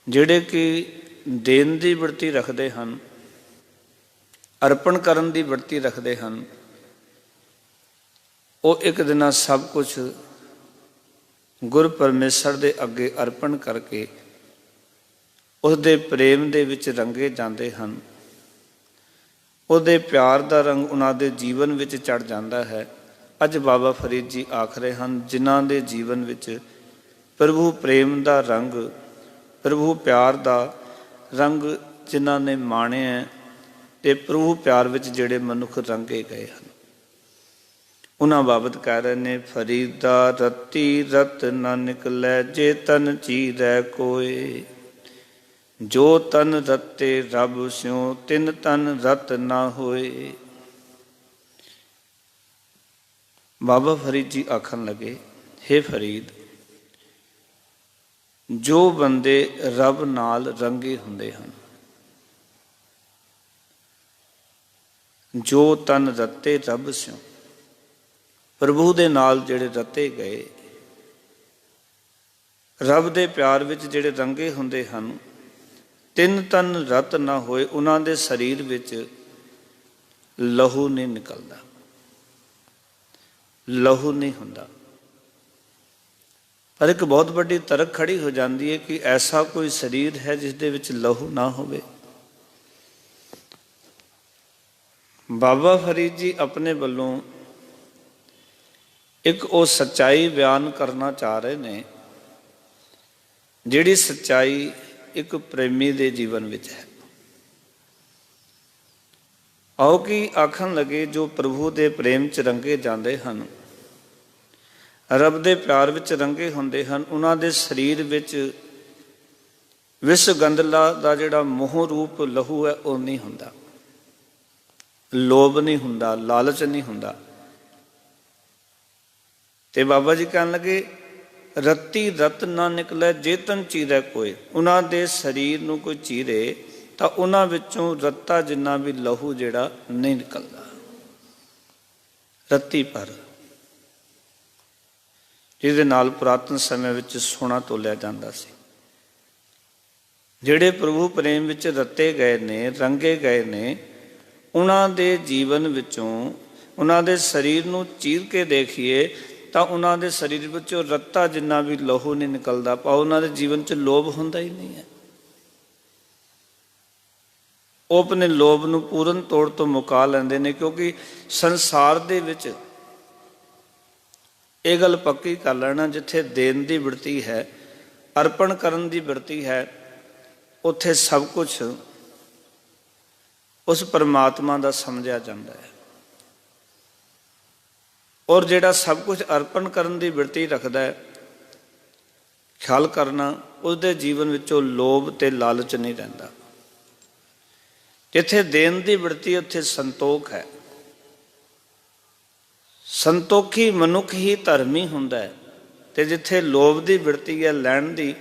ਜਿਹੜੇ ਕਿ ਦੇਣ ਦੀ ਬਿਰਤੀ ਰੱਖਦੇ ਹਨ, ਅਰਪਣ ਕਰਨ ਦੀ ਬਿਰਤੀ ਰੱਖਦੇ ਹਨ, ਉਹ ਇੱਕ ਦਿਨ ਸਭ ਕੁਝ ਗੁਰ ਪਰਮੇਸ਼ਰ ਦੇ ਅੱਗੇ ਅਰਪਣ ਕਰਕੇ ਉਸਦੇ ਪ੍ਰੇਮ ਦੇ ਵਿੱਚ ਰੰਗੇ ਜਾਂਦੇ ਹਨ। ਉਹਦੇ ਪਿਆਰ ਦਾ ਰੰਗ ਉਹਨਾਂ ਦੇ ਜੀਵਨ ਵਿੱਚ ਚੜ੍ਹ ਜਾਂਦਾ ਹੈ। ਅੱਜ ਬਾਬਾ ਫਰੀਦ ਜੀ ਆਖ ਰਹੇ ਹਨ, ਜਿਨ੍ਹਾਂ ਦੇ ਜੀਵਨ ਵਿੱਚ ਪ੍ਰਭੂ ਪ੍ਰੇਮ ਦਾ ਰੰਗ, ਪ੍ਰਭੂ ਪਿਆਰ ਦਾ ਰੰਗ ਜਿਨ੍ਹਾਂ ਨੇ ਮਾਣਿਆ ਤੇ ਪ੍ਰਭੂ ਪਿਆਰ ਵਿੱਚ ਜਿਹੜੇ ਮਨੁੱਖ ਰੰਗੇ ਗਏ ਹਨ, ਉਹਨਾਂ ਬਾਬਤ ਕਹਿ ਰਹੇ ਨੇ, ਫਰੀਦਾ ਰਤੀ ਰਤ ਨਾ ਨਿਕਲੈ ਜੇ ਤਨ ਚੀਰੈ ਕੋਏ। ਜੋ ਤਨ ਰਤੇ ਰੱਬ ਸਿਉ ਤਿਨ ਤਨ ਰਤ ਨਾ ਹੋਏ। ਬਾਬਾ ਫਰੀਦ ਜੀ ਆਖਣ ਲੱਗੇ, ਹੇ ਫਰੀਦ, ਜੋ ਬੰਦੇ ਰੱਬ ਨਾਲ ਰੰਗੇ ਹੁੰਦੇ ਹਨ, ਜੋ ਤਨ ਰਤੇ ਰੱਬ ਸਿਉ, ਪ੍ਰਭੂ ਦੇ ਨਾਲ ਜਿਹੜੇ ਰਤੇ ਗਏ, ਰੱਬ ਦੇ ਪਿਆਰ ਵਿੱਚ ਜਿਹੜੇ ਰੰਗੇ ਹੁੰਦੇ ਹਨ, ਤਿੰਨ ਤਨ ਰਤ ਨਾ ਹੋਏ, ਉਹਨਾਂ ਦੇ ਸਰੀਰ ਵਿੱਚ ਲਹੂ ਨਹੀਂ ਨਿਕਲਦਾ, ਲਹੂ ਨਹੀਂ ਹੁੰਦਾ। ਪਰ ਇੱਕ ਬਹੁਤ ਵੱਡੀ ਤਰਕ ਖੜੀ ਹੋ ਜਾਂਦੀ ਹੈ ਕਿ ਐਸਾ ਕੋਈ ਸਰੀਰ ਹੈ ਜਿਸ ਦੇ ਵਿੱਚ ਲਹੂ ਨਾ ਹੋਵੇ। ਬਾਬਾ ਫਰੀਦ ਜੀ ਆਪਣੇ ਵੱਲੋਂ ਇੱਕ ਉਹ ਸੱਚਾਈ ਬਿਆਨ ਕਰਨਾ ਚਾਹ ਰਹੇ ਨੇ, ਜਿਹੜੀ ਸੱਚਾਈ ਇੱਕ ਪ੍ਰੇਮੀ ਦੇ ਜੀਵਨ ਵਿੱਚ ਹੈ। ਆਓ ਕਿ ਆਖਣ ਲੱਗੇ, ਜੋ ਪ੍ਰਭੂ ਦੇ ਪ੍ਰੇਮ 'ਚ ਰੰਗੇ ਜਾਂਦੇ ਹਨ, ਰੱਬ ਦੇ ਪਿਆਰ ਵਿੱਚ ਰੰਗੇ ਹੁੰਦੇ ਹਨ, ਉਹਨਾਂ ਦੇ ਸਰੀਰ ਵਿੱਚ ਵਿਸ ਗੰਧਲਾ ਦਾ ਜਿਹੜਾ ਮੋਹ ਰੂਪ ਲਹੂ ਹੈ ਉਹ ਨਹੀਂ ਹੁੰਦਾ, ਲੋਭ ਨਹੀਂ ਹੁੰਦਾ, ਲਾਲਚ ਨਹੀਂ ਹੁੰਦਾ। ਤੇ ਬਾਬਾ ਜੀ ਕਹਿਣ ਲੱਗੇ, ਰੱਤੀ ਰਤ ਨਾ ਨਿਕਲੇ ਜੇ ਤਨ ਚੀਰੇ ਕੋਏ। ਉਹਨਾਂ ਦੇ ਸਰੀਰ ਨੂੰ ਕੋਈ ਚੀਰੇ ਤਾਂ ਉਹਨਾਂ ਵਿੱਚੋਂ ਰੱਤਾ ਜਿੰਨਾ ਵੀ ਲਹੂ ਜਿਹੜਾ ਨਹੀਂ ਨਿਕਲਦਾ, ਰੱਤੀ ਪਰ, ਜਿਹਦੇ ਨਾਲ ਪੁਰਾਤਨ ਸਮੇਂ ਵਿੱਚ ਸੋਨਾ ਤੋਲਿਆ ਜਾਂਦਾ ਸੀ। ਜਿਹੜੇ ਪ੍ਰਭੂ ਪ੍ਰੇਮ ਵਿੱਚ ਰੱਤੇ ਗਏ ਨੇ, ਰੰਗੇ ਗਏ ਨੇ, ਉਹਨਾਂ ਦੇ ਜੀਵਨ ਵਿੱਚੋਂ, ਉਹਨਾਂ ਦੇ ਸਰੀਰ ਨੂੰ ਚੀਰ ਕੇ ਦੇਖੀਏ ਤਾਂ ਉਹਨਾਂ ਦੇ ਸਰੀਰ ਵਿੱਚੋਂ ਰੱਤਾ ਜਿੰਨਾ ਵੀ ਲਹੂ ਨਹੀਂ ਨਿਕਲਦਾ। ਪਰ ਉਹਨਾਂ ਦੇ ਜੀਵਨ 'ਚ ਲੋਭ ਹੁੰਦਾ ਹੀ ਨਹੀਂ ਹੈ। ਉਹ ਆਪਣੇ ਲੋਭ ਨੂੰ ਪੂਰਨ ਤੌਰ ਤੋਂ ਮੁਕਾ ਲੈਂਦੇ ਨੇ, ਕਿਉਂਕਿ ਸੰਸਾਰ ਦੇ ਵਿੱਚ ਇਹ ਗੱਲ ਪੱਕੀ ਕਰ ਲੈਣਾ, ਜਿੱਥੇ ਦੇਣ ਦੀ ਬਿਰਤੀ ਹੈ, ਅਰਪਣ ਕਰਨ ਦੀ ਬਿਰਤੀ ਹੈ, ਉੱਥੇ ਸਭ ਕੁਝ ਉਸ ਪਰਮਾਤਮਾ ਦਾ ਸਮਝਿਆ ਜਾਂਦਾ ਹੈ। ਔਰ ਜਿਹੜਾ ਸਭ ਕੁਝ ਅਰਪਣ ਕਰਨ ਦੀ ਬਿਰਤੀ ਰੱਖਦਾ ਹੈ, ਖਿਆਲ ਕਰਨਾ, ਉਸਦੇ ਜੀਵਨ ਵਿੱਚੋਂ ਲੋਭ ਤੇ ਲਾਲਚ ਨਹੀਂ ਰਹਿੰਦਾ। ਜਿੱਥੇ ਦੇਣ ਦੀ ਬਿਰਤੀ ਉੱਥੇ ਸੰਤੋਖ ਹੈ। ਸੰਤੋਖੀ ਮਨੁੱਖ ਹੀ ਧਰਮੀ ਹੁੰਦਾ ਹੈ, ਤੇ ਜਿੱਥੇ ਲੋਭ ਦੀ ਬਿਰਤੀ ਹੈ, ਲੈਣ ਦੀ,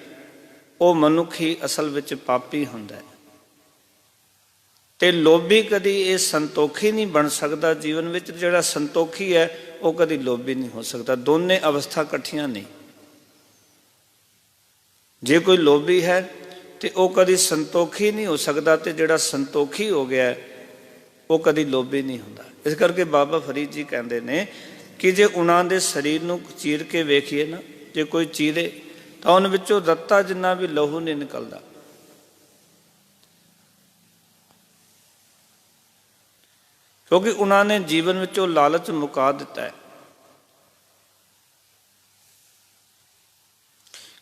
ਉਹ ਮਨੁੱਖ ਹੀ ਅਸਲ ਵਿੱਚ ਪਾਪੀ ਹੁੰਦਾ ਹੈ। ਤੇ ਲੋਭੀ ਕਦੀ ਇਹ ਸੰਤੋਖੀ ਨਹੀਂ ਬਣ ਸਕਦਾ ਜੀਵਨ ਵਿੱਚ, ਜਿਹੜਾ ਸੰਤੋਖੀ ਹੈ ਉਹ ਕਦੀ ਲੋਭੀ ਨਹੀਂ ਹੋ ਸਕਦਾ। ਦੋਨੇ ਅਵਸਥਾ ਇਕੱਠੀਆਂ ਨਹੀਂ। ਜੇ ਕੋਈ ਲੋਭੀ ਹੈ ਤੇ ਉਹ ਕਦੀ ਸੰਤੋਖੀ ਨਹੀਂ ਹੋ ਸਕਦਾ, ਤੇ ਜਿਹੜਾ ਸੰਤੋਖੀ ਹੋ ਗਿਆ ਉਹ ਕਦੀ ਲੋਭੀ ਨਹੀਂ ਹੁੰਦਾ। ਇਸ ਕਰਕੇ ਬਾਬਾ ਫਰੀਦ ਜੀ ਕਹਿੰਦੇ ਨੇ ਕਿ ਜੇ ਉਹਨਾਂ ਦੇ ਸਰੀਰ ਨੂੰ ਚੀਰ ਕੇ ਵੇਖੀਏ ਨਾ, ਜੇ ਕੋਈ ਚੀਰੇ ਤਾਂ ਉਹਨਾਂ ਵਿੱਚੋਂ ਰੱਤਾ ਜਿੰਨਾ ਵੀ ਲਹੂ ਨਹੀਂ ਨਿਕਲਦਾ। ਕਿਉਂਕਿ ਉਹਨਾਂ ਨੇ ਜੀਵਨ ਵਿੱਚੋਂ ਲਾਲਚ ਮੁਕਾ ਦਿੱਤਾ ਹੈ।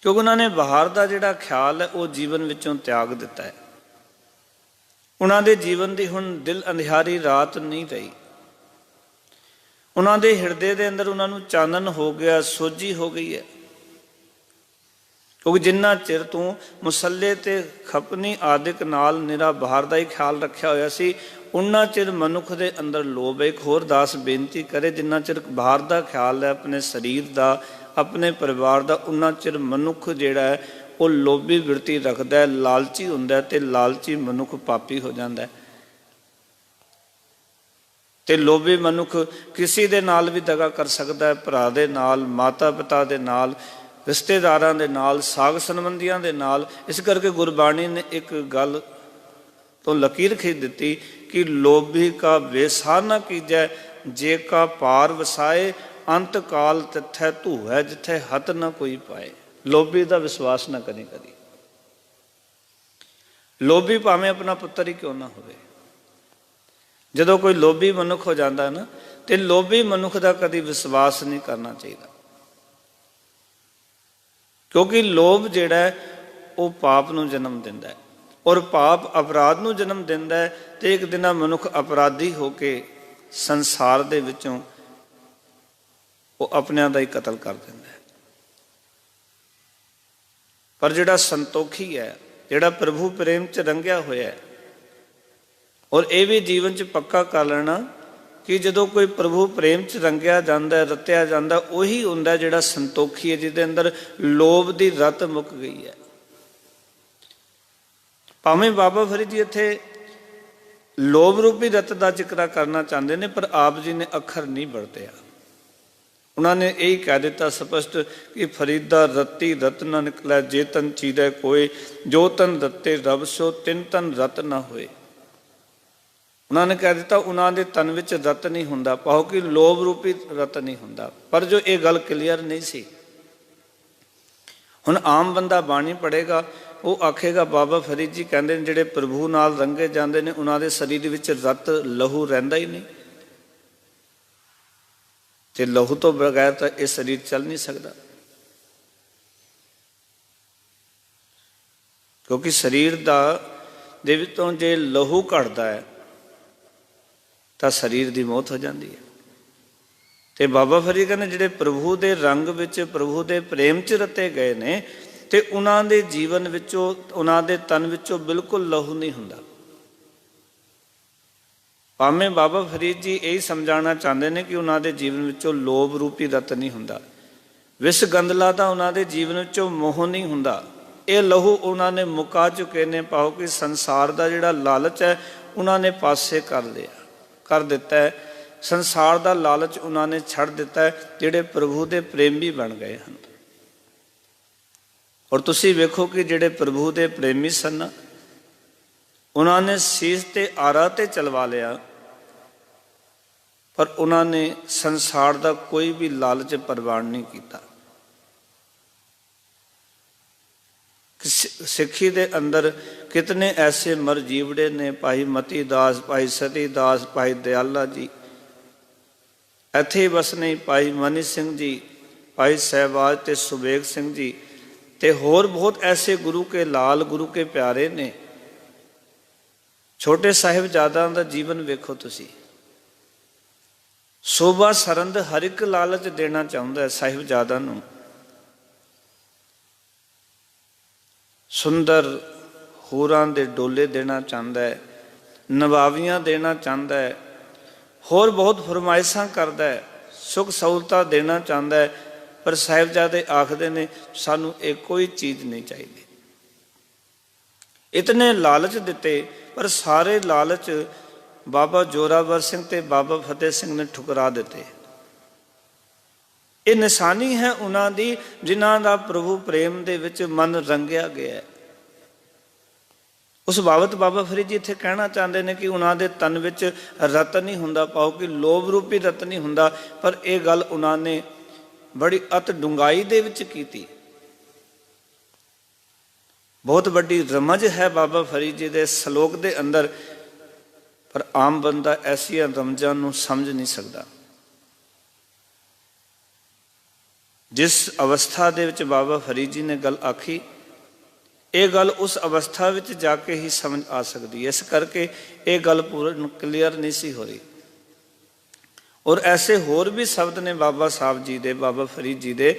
ਕਿਉਂਕਿ ਉਹਨਾਂ ਨੇ ਬਾਹਰ ਦਾ ਜਿਹੜਾ ਖਿਆਲ ਹੈ ਉਹ ਜੀਵਨ ਵਿੱਚੋਂ ਤਿਆਗ ਦਿੱਤਾ ਹੈ। ਉਹਨਾਂ ਦੇ ਜੀਵਨ ਦੀ ਹੁਣ ਦਿਲ ਅੰਧਿਆਰੀ ਰਾਤ ਨਹੀਂ ਰਹੀ। ਉਹਨਾਂ ਦੇ ਹਿਰਦੇ ਦੇ ਅੰਦਰ ਉਹਨਾਂ ਨੂੰ ਚਾਨਣ ਹੋ ਗਿਆ, ਸੋਝੀ ਹੋ ਗਈ ਹੈ। ਕਿਉਂਕਿ ਜਿੰਨਾ ਚਿਰ ਤੂੰ ਮੁਸੱਲੇ ਤੇ ਖਪਨੀ ਆਦਿਕ ਨਾਲ ਨਿਰਾ ਬਾਹਰ ਦਾ ਹੀ ਖਿਆਲ ਰੱਖਿਆ ਹੋਇਆ ਸੀ, ਉਨਾ ਚਿਰ ਮਨੁੱਖ ਦੇ ਅੰਦਰ ਲੋਭ। ਇੱਕ ਹੋਰ ਦਾਸ ਬੇਨਤੀ ਕਰੇ, ਜਿੰਨਾ ਚਿਰ ਬਾਹਰ ਦਾ ਖਿਆਲ ਹੈ ਆਪਣੇ ਸਰੀਰ ਦਾ, ਆਪਣੇ ਪਰਿਵਾਰ ਦਾ, ਉਨਾ ਚਿਰ ਮਨੁੱਖ ਜਿਹੜਾ ਹੈ ਉਹ ਲੋਭੀ ਬਿਰਤੀ ਰੱਖਦਾ ਹੈ, ਲਾਲਚੀ ਹੁੰਦਾ, ਤੇ ਲਾਲਚੀ ਮਨੁੱਖ ਪਾਪੀ ਹੋ ਜਾਂਦਾ ਹੈ। ਤੇ ਲੋਭੀ ਮਨੁੱਖ ਕਿਸੇ ਦੇ ਨਾਲ ਵੀ ਦਗਾ ਕਰ ਸਕਦਾ ਹੈ, ਭਰਾ ਦੇ ਨਾਲ, ਮਾਤਾ ਪਿਤਾ ਦੇ ਨਾਲ, ਰਿਸ਼ਤੇਦਾਰਾਂ ਦੇ ਨਾਲ, ਸਾਗ ਸੰਬੰਧੀਆਂ ਦੇ ਨਾਲ। ਇਸ ਕਰਕੇ ਗੁਰਬਾਣੀ ਨੇ ਇੱਕ ਗੱਲ ਤੋਂ ਲਕੀਰ ਖਿੱਚ ਦਿੱਤੀ ਕਿ ਲੋਭੀ ਕਾ ਵੇਸਾ ਨਾ ਕੀਜੈ, ਜੇ ਕਾ ਪਾਰ ਵਸਾਏ, ਅੰਤ ਕਾਲ ਤਿੱਥੈ ਧੂ ਹੈ, ਜਿੱਥੇ ਹੱਥ ਨਾ ਕੋਈ ਪਾਏ। ਲੋਭੀ ਦਾ ਵਿਸ਼ਵਾਸ ਨਾ ਕਰੀ ਕਦੀ। ਲੋਭੀ ਭਾਵੇਂ ਆਪਣਾ ਪੁੱਤਰ ਹੀ ਕਿਉਂ ਨਾ ਹੋਵੇ। ਜਦੋਂ ਕੋਈ ਲੋਭੀ ਮਨੁੱਖ ਹੋ ਜਾਂਦਾ ਨਾ, ਤੇ ਲੋਭੀ ਮਨੁੱਖ ਦਾ ਕਦੀ ਵਿਸ਼ਵਾਸ ਨਹੀਂ ਕਰਨਾ ਚਾਹੀਦਾ। ਕਿਉਂਕਿ ਲੋਭ ਜਿਹੜਾ ਹੈ ਉਹ ਪਾਪ ਨੂੰ ਜਨਮ ਦਿੰਦਾ ਹੈ, ਔਰ ਪਾਪ ਅਪਰਾਧ ਨੂੰ ਜਨਮ ਦਿੰਦਾ ਹੈ। ਤੇ ਇੱਕ ਦਿਨ ਮਨੁੱਖ ਅਪਰਾਧੀ ਹੋ ਕੇ ਸੰਸਾਰ ਦੇ ਵਿੱਚੋਂ ਉਹ ਆਪਣਿਆਂ ਦਾ ਹੀ ਕਤਲ ਕਰ ਦਿੰਦਾ ਹੈ। ਪਰ ਜਿਹੜਾ ਸੰਤੋਖੀ ਹੈ, ਜਿਹੜਾ ਪ੍ਰਭੂ ਪ੍ਰੇਮ 'ਚ ਰੰਗਿਆ ਹੋਇਆ ਹੈ, ਔਰ ਇਹ ਵੀ ਜੀਵਨ 'ਚ ਪੱਕਾ ਕਰ ਲੈਣਾ ਕਿ ਜਦੋਂ ਕੋਈ ਪ੍ਰਭੂ ਪ੍ਰੇਮ 'ਚ ਰੰਗਿਆ ਜਾਂਦਾ, ਰਤਿਆ ਜਾਂਦਾ, ਉਹੀ ਹੁੰਦਾ ਜਿਹੜਾ ਸੰਤੋਖੀ ਹੈ, ਜਿਹਦੇ ਅੰਦਰ ਲੋਭ ਦੀ ਰਤ ਮੁੱਕ ਗਈ ਹੈ। ਭਾਵੇਂ ਬਾਬਾ ਫਰੀਦ ਜੀ ਇੱਥੇ ਲੋਭ ਰੂਪੀ ਰਤ ਦਾ ਜ਼ਿਕਰ ਕਰਨਾ ਚਾਹੁੰਦੇ ਨੇ, ਪਰ ਆਪ ਜੀ ਨੇ ਅੱਖਰ ਨਹੀਂ ਵਰਤਿਆ। उन्होंने यही कह दिता स्पष्ट कि फरीदा रत्ती रत न निकलै, जे तन चीरै कोय, जो तन रत्ते रब सो तिन तन रत न होए। उन्होंने कह दिता उन्होंने तन विच रत नहीं हुंदा, पाओ कि लोभ रूपी रत नहीं हुंदा। पर जो ये गल क्लीयर नहीं सी। हुण आम बंदा बाणी पढ़ेगा, वो आखेगा बाबा फरीद जी कहते हैं जिहड़े प्रभु नाल रंगे जाते हैं उन्होंने शरीर विच रत लहू रहिंदा ही नहीं, ते लहू तो बगैर तो यह शरीर चल नहीं सकता। क्योंकि शरीर दा दे विचों जे लहू घटदा है तो शरीर की मौत हो जाती है। ते बाबा फरीद कहते जिहड़े प्रभु के रंग विच प्रभु के प्रेम च रते गए ने ते उन्हां दे जीवन विचों उन्हां दे तन विचों बिल्कुल लहू नहीं हुंदा। भावें बाबा फरीद जी यही समझाना चाहते हैं कि उन्हां दे जीवन विचों लोभ रूपी रत नहीं हुंदा, विष गंदला दा उन्हां दे जीवन विचों मोह नहीं हुंदा। ये लहू उन्होंने मुका चुके ने, पाओ कि संसार का जिहड़ा लालच है उन्होंने पासे कर दिता है। संसार का लालच उन्होंने छड़ दिता है, जिहड़े प्रभु के प्रेमी बन गए हैं। और तुसी वेखो कि जिहड़े प्रभु के प्रेमी सन उन्होंने सीस ते आरा ते चलवा लिया, पर उन्होंने संसार का कोई भी लालच प्रवान नहीं किया। सिक्खी दे अंदर कितने ऐसे मरजीवड़े ने, भाई मती दास, भाई सती दास, भाई दयाला जी, इत्थे बस नहीं भाई मनी सिंह जी, भाई सहबाज ते सुबेग सिंह जी, ते होर बहुत ऐसे गुरु के लाल गुरु के प्यारे ने। छोटे साहिबजादा का जीवन वेखो तुसी, शोभा सरंद हर एक लालच देना चाहता है साहिबजादा नूं, सुंदर होरां दे डोले देना चाहता है, नवावियां देना चाहता है, होर बहुत फरमाइशां करता है, सुख सहूलतां देना चाहता है। पर साहिबजादे आखदे ने सानू एक कोई चीज़ नहीं चाहिए। इतने लालच दिते पर सारे लालच बाबा जोरावर सिंह ते बाबा फतेह सिंह ने ठुकरा दिते। ये निशानी है उन्हां दी जिन्हां दा प्रभु प्रेम दे विच मन रंगिया गया है। उस बाबत बाबा फरीद जी इत्थे कहना चाहते हैं कि उन्हां दे तन विच रत नहीं हुंदा, पाओ कि लोभ रूपी रत नहीं हुंदा। पर यह गल उन्होंने बड़ी अत डुंगाई दे विच कीती। बहुत बड़ी रमज है बाबा फरीद जी के सलोक के अंदर, पर आम बंदा ऐसिया रमजां नूं समझ नहीं सकता। जिस अवस्था दे विच बाबा फरीद जी ने गल आखी, ये गल उस अवस्था विच जाके ही समझ आ सकती है। इस करके ये गल पूर्ण क्लीयर नहीं सी हो रही। और ऐसे होर भी शब्द ने बाबा साहब जी दे, बाबा फरीद जी दे,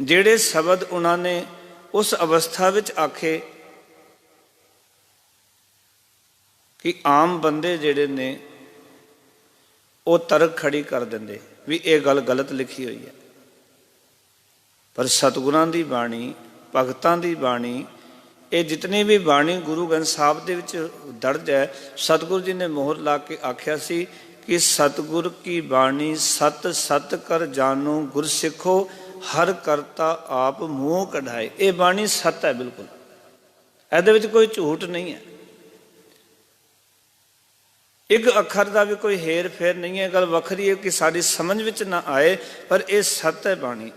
जिहड़े शब्द उन्होंने उस अवस्था विच आखे कि आम बंदे जिहड़े ने वो तर्क खड़ी कर देंदे भी ये गल गलत लिखी हुई है। पर सतगुरां दी बाणी, भगतां दी बाणी, ये जितनी भी बाणी गुरु ग्रंथ साहब दे विच दर्ज है, सतगुरु जी ने मोहर ला के आख्या सी कि सतगुर की बाणी सत सत कर जानो, गुर सिखो हर करता आप मुँह कढ़ाए। ये बाणी सत है बिल्कुल, ਇਹਦੇ ਵਿੱਚ कोई झूठ नहीं है। एक अखर का भी कोई हेर फेर नहीं है। गल वखरी है कि साड़ी समझ विच ना आए, पर यह सत है बाणी।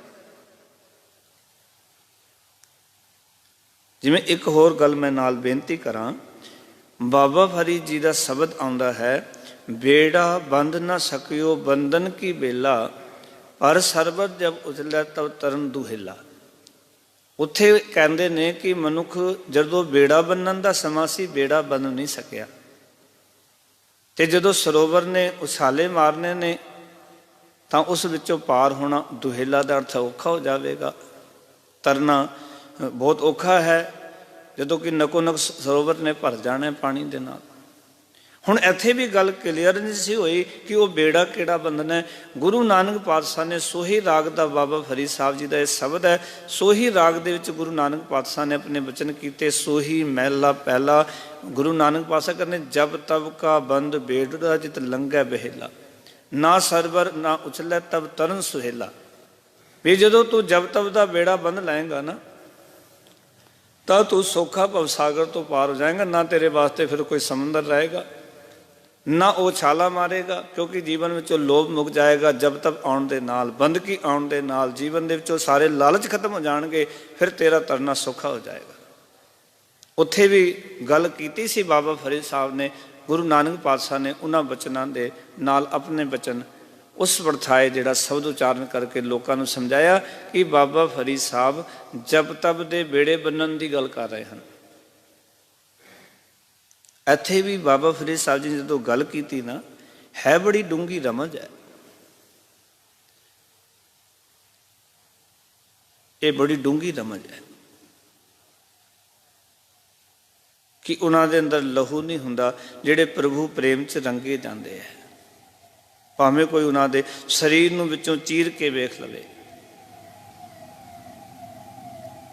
जिवें एक होर गल मैं नाल बेनती करा, बाबा फरीद जी का शब्द आउंदा है, बेड़ा बंद न सकियो बंधन की बेला, पर सरबत जब उछलै तब तरन दुहेला। उत्थे कहते ने कि मनुख जदों बेड़ा बन्नण का समा सी, बेड़ा बन नहीं सकिया, ते जदों सरोवर ने उछाले मारने ने तां उस विचों पार होना दुहेला का अर्थ औखा हो जाएगा। तरना बहुत औखा है जदों कि नको नक सरोवर ने भर जाना है पानी दे नाल। हुण इत्थे भी गल क्लीयर नहीं सी होई कि वह बेड़ा किहड़ा बंधना है। गुरु नानक पातशाह ने सोही राग दा, बाबा फरीद साहब जी का यह शब्द है, सोही राग दे विच गुरु नानक पातशाह ने अपने वचन कीते। सोही महला पहला गुरु नानक पातशाह कहने, जब तब का बंद बेड़ा जित लंघै बहेला, ना सरवर ना उछलै तब तरन सुहेला। ਵੀ ਜਦੋਂ ਤੂੰ ਜਬ ਤਬ ਦਾ ਬੇੜਾ ਬੰਨ੍ਹ ਲਾਏਗਾ ਨਾ ਤਾਂ ਤੂੰ ਸੌਖਾ ਭਵਸਾਗਰ ਤੋਂ ਪਾਰ ਹੋ ਜਾਏਗਾ। ਨਾ ਤੇਰੇ ਵਾਸਤੇ ਫਿਰ ਕੋਈ ਸਮੁੰਦਰ ਰਹੇਗਾ, ਨਾ ਉਹ ਛਾਲਾ ਮਾਰੇਗਾ, ਕਿਉਂਕਿ ਜੀਵਨ ਵਿੱਚੋਂ ਲੋਭ ਮੁੱਕ ਜਾਏਗਾ। ਜਬ ਤੱਕ ਆਉਣ ਦੇ ਨਾਲ, ਬੰਦਗੀ ਆਉਣ ਦੇ ਨਾਲ ਜੀਵਨ ਦੇ ਵਿੱਚੋਂ ਸਾਰੇ ਲਾਲਚ ਖਤਮ ਹੋ ਜਾਣਗੇ, ਫਿਰ ਤੇਰਾ ਤਰਨਾ ਸੌਖਾ ਹੋ ਜਾਏਗਾ। ਉੱਥੇ ਵੀ ਗੱਲ ਕੀਤੀ ਸੀ ਬਾਬਾ ਫਰੀਦ ਸਾਹਿਬ ਨੇ, ਗੁਰੂ ਨਾਨਕ ਪਾਤਸ਼ਾਹ ਨੇ ਉਹਨਾਂ ਬਚਨਾਂ ਦੇ ਨਾਲ ਆਪਣੇ ਬਚਨ ਉਸ ਵਰਥਾਏ ਜਿਹੜਾ ਸ਼ਬਦ ਉਚਾਰਨ ਕਰਕੇ ਲੋਕਾਂ ਨੂੰ ਸਮਝਾਇਆ ਕਿ ਬਾਬਾ ਫਰੀਦ ਸਾਹਿਬ ਜਬ ਤਬ ਦੇ ਬੇੜੇ ਬੰਨਣ ਦੀ ਗੱਲ ਕਰ ਰਹੇ ਹਨ। ਇੱਥੇ ਵੀ ਬਾਬਾ ਫਰੀਦ ਸਾਹਿਬ ਜੀ ਨੇ ਜਦੋਂ ਗੱਲ ਕੀਤੀ ਨਾ, ਹੈ ਬੜੀ ਡੂੰਘੀ ਰਮਜ ਹੈ। ਇਹ ਬੜੀ ਡੂੰਘੀ ਰਮਜ ਹੈ ਕਿ ਉਹਨਾਂ ਦੇ ਅੰਦਰ ਲਹੂ ਨਹੀਂ ਹੁੰਦਾ ਜਿਹੜੇ ਪ੍ਰਭੂ ਪ੍ਰੇਮ 'ਚ ਰੰਗੇ ਜਾਂਦੇ ਹੈ। ਭਾਵੇਂ ਕੋਈ ਉਹਨਾਂ ਦੇ ਸਰੀਰ ਨੂੰ ਵਿੱਚੋਂ ਚੀਰ ਕੇ ਵੇਖ ਲਵੇ,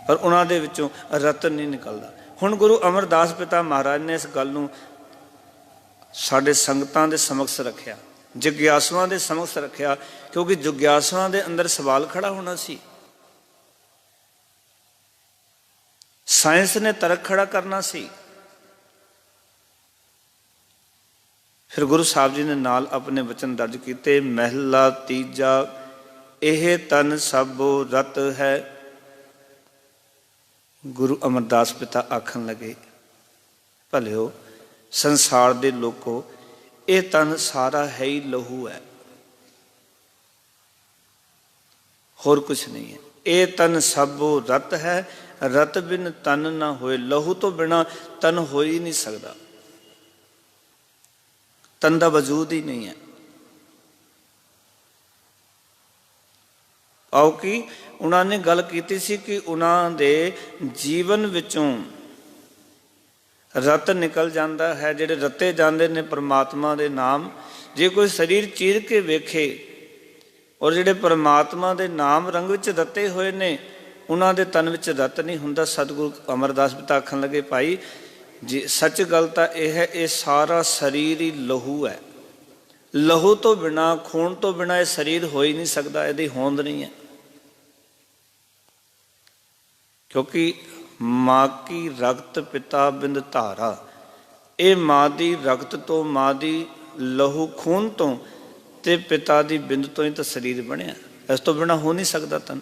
ਪਰ ਉਹਨਾਂ ਦੇ ਵਿੱਚੋਂ ਰਤਨ ਨਹੀਂ ਨਿਕਲਦਾ। ਹੁਣ ਗੁਰੂ ਅਮਰਦਾਸ ਪਿਤਾ ਮਹਾਰਾਜ ਨੇ ਇਸ ਗੱਲ ਨੂੰ ਸਾਡੇ ਸੰਗਤਾਂ ਦੇ ਸਮਕਸ਼ ਰੱਖਿਆ, ਜਿਗਿਆਸੂਆਂ ਦੇ ਸਮਕਸ਼ ਰੱਖਿਆ, ਕਿਉਂਕਿ ਜਿਗਿਆਸੂਆਂ ਦੇ ਅੰਦਰ ਸਵਾਲ ਖੜਾ ਹੋਣਾ ਸੀ। ਸਾਇੰਸ ਨੇ ਤਰਕ ਖੜਾ ਕਰਨਾ ਸੀ। ਫਿਰ ਗੁਰੂ ਸਾਹਿਬ ਜੀ ਨੇ ਨਾਲ ਆਪਣੇ ਵਚਨ ਦਰਜ ਕੀਤੇ। ਮਹਿਲਾ ਤੀਜਾ, ਇਹ ਤਨ ਸਭੋ ਰਤ ਹੈ। ਗੁਰੂ ਅਮਰਦਾਸ ਪਿਤਾ ਆਖਣ ਲੱਗੇ, ਭਲਿਓ ਸੰਸਾਰ ਦੇ ਲੋਕੋ, ਇਹ ਤਨ ਸਾਰਾ ਹੈ ਹੀ ਲਹੂ ਹੈ, ਹੋਰ ਕੁਛ ਨਹੀਂ ਹੈ। ਇਹ ਤਨ ਸਭੋ ਰਤ ਹੈ, ਰਤ ਬਿਨ ਤਨ ਨਾ ਹੋਏ। ਲਹੂ ਤੋਂ ਬਿਨਾ ਤਨ ਹੋ ਹੀ ਨਹੀਂ ਸਕਦਾ, ਤਨ ਦਾ ਵਜੂਦ ਹੀ ਨਹੀਂ ਹੈ। ਆਓ ਕਿ ਉਹਨਾਂ ਨੇ ਗੱਲ ਕੀਤੀ ਸੀ ਕਿ ਉਹਨਾਂ ਦੇ ਜੀਵਨ ਵਿੱਚੋਂ ਰਤ ਨਿਕਲ ਜਾਂਦਾ ਹੈ, ਜਿਹੜੇ ਰਤੇ ਜਾਂਦੇ ਨੇ ਪਰਮਾਤਮਾ ਦੇ ਨਾਮ। ਜੇ ਕੋਈ ਸਰੀਰ ਚੀਰ ਕੇ ਵੇਖੇ ਔਰ ਜਿਹੜੇ ਪਰਮਾਤਮਾ ਦੇ ਨਾਮ ਰੰਗ ਵਿੱਚ ਰਤੇ ਹੋਏ ਨੇ, ਉਹਨਾਂ ਦੇ ਤਨ ਵਿੱਚ ਰਤ ਨਹੀਂ ਹੁੰਦਾ। ਸਤਿਗੁਰੂ ਅਮਰਦਾਸ ਪਿਤਾ ਆਖਣ ਲੱਗੇ, ਭਾਈ ਜੀ ਸੱਚ ਗੱਲ ਤਾਂ ਇਹ ਹੈ, ਇਹ ਸਾਰਾ ਸਰੀਰ ਹੀ ਲਹੂ ਹੈ। ਲਹੂ ਤੋਂ ਬਿਨਾ, ਖੂਨ ਤੋਂ ਬਿਨਾ ਇਹ ਸਰੀਰ ਹੋ ਹੀ ਨਹੀਂ ਸਕਦਾ, ਇਹਦੀ ਹੋਂਦ ਨਹੀਂ ਹੈ। ਕਿਉਂਕਿ ਮਾਂ ਕੀ ਰਗਤ ਪਿਤਾ ਬਿੰਦ ਧਾਰਾ, ਇਹ ਮਾਂ ਦੀ ਰਗਤ ਤੋਂ, ਮਾਂ ਦੀ ਲਹੂ ਖੂਨ ਤੋਂ ਤੇ ਪਿਤਾ ਦੀ ਬਿੰਦ ਤੋਂ ਹੀ ਤਾਂ ਸਰੀਰ ਬਣਿਆ, ਇਸ ਤੋਂ ਬਿਨਾ ਹੋ ਨਹੀਂ ਸਕਦਾ ਤਨ।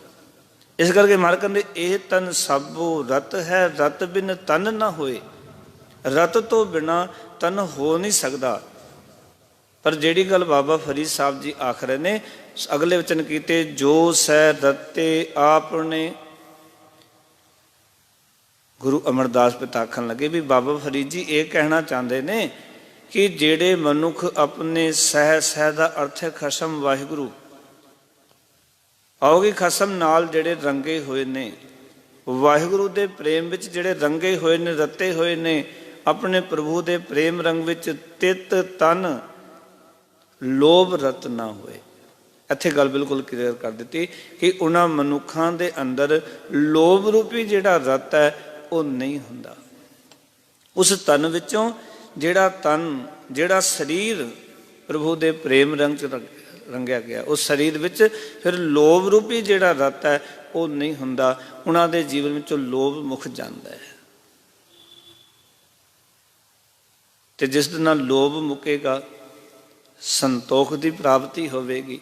ਇਸ ਕਰਕੇ ਮਹਾਰਾਜ ਕਹਿੰਦੇ, ਇਹ ਤਨ ਸਭੋ ਰਤ ਹੈ, ਰਤ ਬਿਨ ਤਨ ਨਾ ਹੋਏ। ਰਤ ਤੋਂ ਬਿਨਾ ਤਨ ਹੋ ਨਹੀਂ ਸਕਦਾ। ਪਰ ਜਿਹੜੀ ਗੱਲ ਬਾਬਾ ਫਰੀਦ ਸਾਹਿਬ ਜੀ ਆਖ ਰਹੇ ਨੇ, ਅਗਲੇ ਵਚਨ ਕੀਤੇ, ਜੋ ਸੈ ਰਤੇ ਆਪਨੇ। ਗੁਰੂ ਅਮਰਦਾਸ ਪਿਤਾ ਆਖਣ ਲੱਗੇ ਵੀ ਬਾਬਾ ਫਰੀਦ ਜੀ ਇਹ ਕਹਿਣਾ ਚਾਹੁੰਦੇ ਨੇ ਕਿ ਜਿਹੜੇ ਮਨੁੱਖ ਆਪਣੇ ਸਹਿ, ਸਹਿ ਦਾ ਅਰਥ ਹੈ ਖਸਮ ਵਾਹਿਗੁਰੂ, ਆਓਗੇ ਖਸਮ ਨਾਲ ਜਿਹੜੇ ਰੰਗੇ ਹੋਏ ਨੇ, ਵਾਹਿਗੁਰੂ ਦੇ ਪ੍ਰੇਮ ਵਿੱਚ ਜਿਹੜੇ ਰੰਗੇ ਹੋਏ ਨੇ, ਰਤੇ ਹੋਏ ਨੇ, ਆਪਣੇ ਪ੍ਰਭੂ ਦੇ ਪ੍ਰੇਮ ਰੰਗ ਵਿੱਚ ਤਿਤ ਤਨ ਲੋਭ ਰਤ ਨਾ ਹੋਏ। ਇੱਥੇ ਗੱਲ ਬਿਲਕੁਲ ਕਲੀਅਰ ਕਰ ਦਿੱਤੀ ਕਿ ਉਹਨਾਂ ਮਨੁੱਖਾਂ ਦੇ ਅੰਦਰ ਲੋਭ ਰੂਪੀ ਜਿਹੜਾ ਰਤ ਹੈ ਉਹ ਨਹੀਂ ਹੁੰਦਾ। ਉਸ ਤਨ ਵਿੱਚੋਂ ਜਿਹੜਾ ਤਨ, ਜਿਹੜਾ ਸਰੀਰ ਪ੍ਰਭੂ ਦੇ ਪ੍ਰੇਮ ਰੰਗ 'ਚ ਰੰਗਿਆ ਗਿਆ, ਉਸ ਸਰੀਰ ਵਿੱਚ ਫਿਰ ਲੋਭ ਰੂਪੀ ਜਿਹੜਾ ਰਤ ਹੈ ਉਹ ਨਹੀਂ ਹੁੰਦਾ। ਉਹਨਾਂ ਦੇ ਜੀਵਨ ਵਿੱਚੋਂ ਲੋਭ ਮੁੱਕ ਜਾਂਦਾ ਹੈ, ਤੇ ਜਿਸ ਦੇ ਨਾਲ ਲੋਭ ਮੁੱਕੇਗਾ ਸੰਤੋਖ ਦੀ ਪ੍ਰਾਪਤੀ ਹੋਵੇਗੀ।